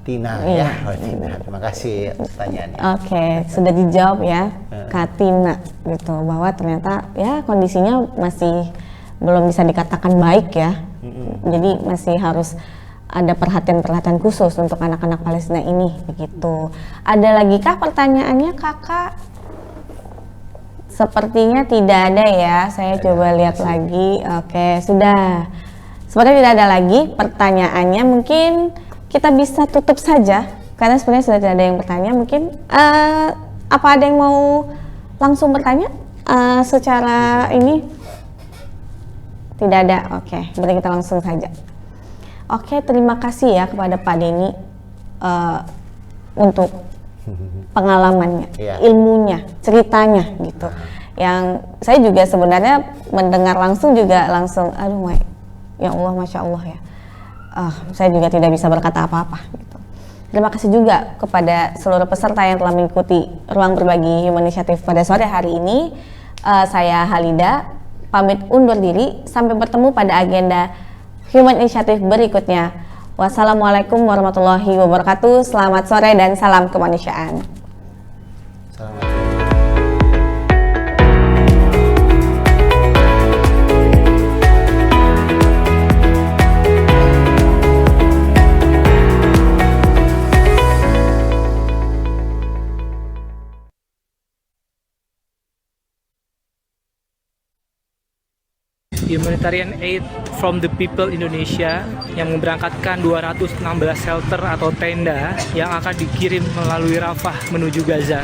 Tina ya. Tina, terima kasih pertanyaannya. Oke, sudah dijawab ya Kak Tina gitu, bahwa ternyata ya kondisinya masih belum bisa dikatakan baik ya. Jadi masih harus ada perhatian khusus untuk anak-anak Palestina ini begitu. Ada lagi kah pertanyaannya Kakak? Sepertinya tidak ada ya. Saya coba lihat lagi. Oke, sudah. Sepertinya tidak ada lagi pertanyaannya. Mungkin kita bisa tutup saja karena sebenarnya sudah tidak ada yang bertanya. Mungkin apa ada yang mau langsung bertanya secara ini? Tidak ada. Oke, berarti kita langsung saja. Oke, terima kasih ya kepada Pak Denny untuk pengalamannya, ilmunya, ceritanya gitu. Yang saya juga sebenarnya mendengar langsung juga langsung, aduh ya Allah, Masya Allah ya. Saya juga tidak bisa berkata apa-apa gitu. Terima kasih juga kepada seluruh peserta yang telah mengikuti Ruang Berbagi Human Initiative pada sore hari ini. Saya Halida, pamit undur diri. Sampai bertemu pada agenda Human Initiative berikutnya. Wassalamualaikum warahmatullahi wabarakatuh. Selamat sore dan salam kemanusiaan. Humanitarian Aid from the People Indonesia yang memberangkatkan 216 shelter atau tenda yang akan dikirim melalui Rafah menuju Gaza.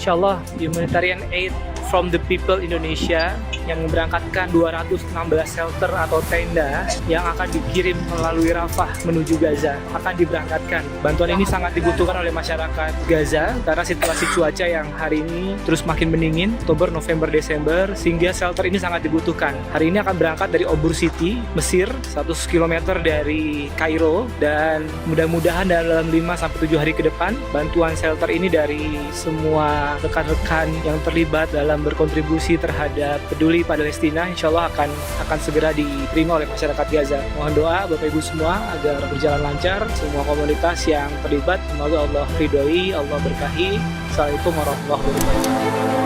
Insyaallah Humanitarian Aid from the People Indonesia yang memberangkatkan 216 shelter atau tenda yang akan dikirim melalui Rafah menuju Gaza akan diberangkatkan. Bantuan ini sangat dibutuhkan oleh masyarakat Gaza karena situasi cuaca yang hari ini terus makin mendingin, Oktober, November, Desember, sehingga shelter ini sangat dibutuhkan. Hari ini akan berangkat dari Obur City, Mesir, 100 km dari Kairo, dan mudah-mudahan dalam 5-7 hari ke depan bantuan shelter ini dari semua rekan-rekan yang terlibat dalam berkontribusi terhadap peduli Palestina insya Allah akan segera diterima oleh masyarakat Gaza. Mohon doa Bapak Ibu semua agar berjalan lancar semua komunitas yang terlibat. Semoga Allah ridhoi, Allah berkahi. Assalamualaikum warahmatullahi wabarakatuh.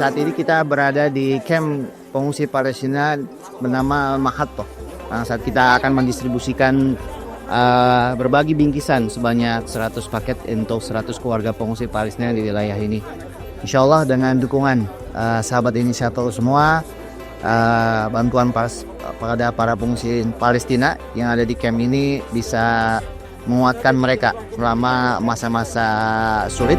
Saat ini kita berada di camp pengungsi Palestina bernama Mahatto. Saat kita akan mendistribusikan berbagi bingkisan sebanyak 100 paket untuk 100 keluarga pengungsi Palestina di wilayah ini. Insya Allah dengan dukungan sahabat inisiator semua, bantuan pada para pengungsi Palestina yang ada di camp ini bisa menguatkan mereka selama masa-masa sulit.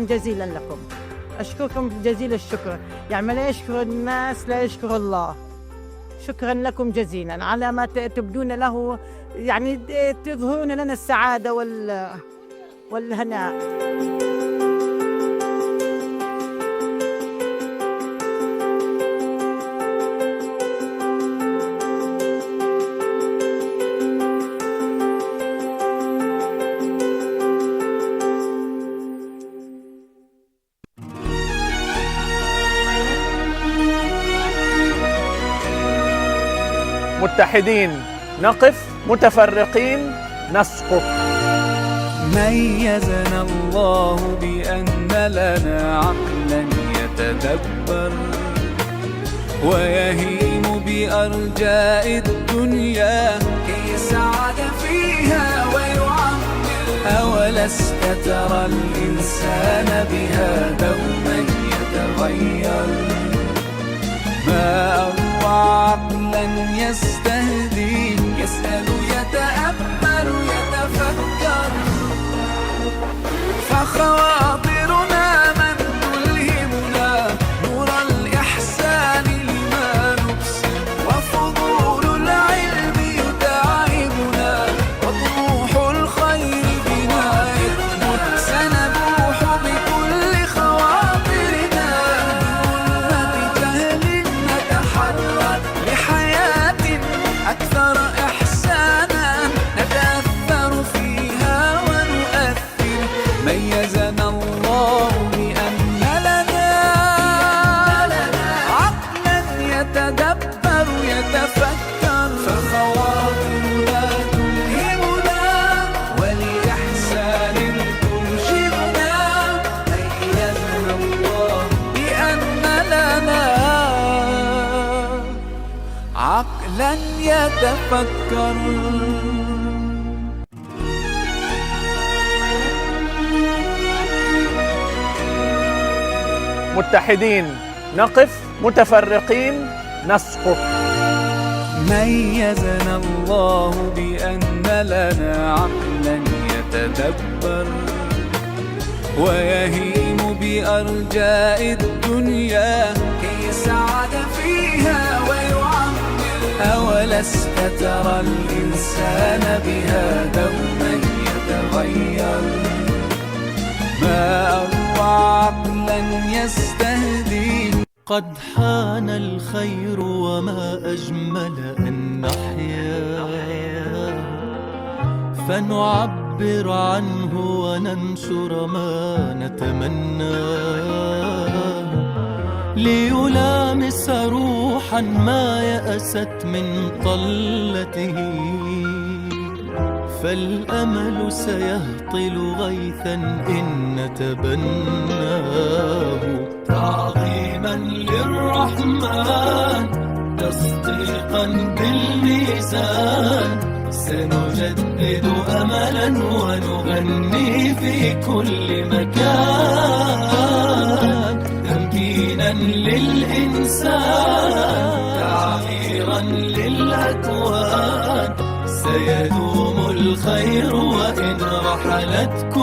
جزيلا لكم، أشكركم جزيل الشكر. يعني ما لا يشكر الناس لا يشكر الله. شكرا لكم جزيلا على ما تبدون له، يعني تظهرون لنا السعادة والهناء. متحدين نقف، متفرقين نسقط. ميزنا الله بأن لنا عقلا يتدبر ويهيم بأرجاء الدنيا كي يسعد فيها ويعمر. أولست ترى الإنسان بها دوما يتغير؟ ما أروع عقلا يستهدي يسأل يتأمل يتفكر. فخواطرنا من تلهمنا نور الإحسان لما نبصر. وفضول العلم يتعبنا وطموح الخير بنا يكمن. سنبوح بكل خواطرنا من ظلمة جهل نتحرر لحياة أكثر إحسانا نتأثر فيها ونؤثر. ميزنا الله بأن لنا عقلا يتدبر يتفكر. فخواطرنا تلهمنا ولإحسان ترشدنا. ميزنا الله بأن لنا عقلا يتفكر. متحدين نقف، متفرقين نسقط. ميزنا الله بأن لنا عقلا يتدبر ويهيم بأرجاء الدنيا كي يسعد فيها ويعمر. أولست ترى الإنسان بها دوما يتغير؟ ما أروع عقلا يستهدي. قد حان الخير وما أجمل أن نحيا فنعبر عنه وننشر ما نتمنى. ليلامس روحا ما يأست من طلته فالأمل سيهطل غيثا إن نتبناه. تعظيما للرحمن تصديقا بالميزان سنجدد أملا ونغني في كل مكان. تمكينا للإنسان تعميرا للأكوان. سيدوم الخير وإن رحلت كل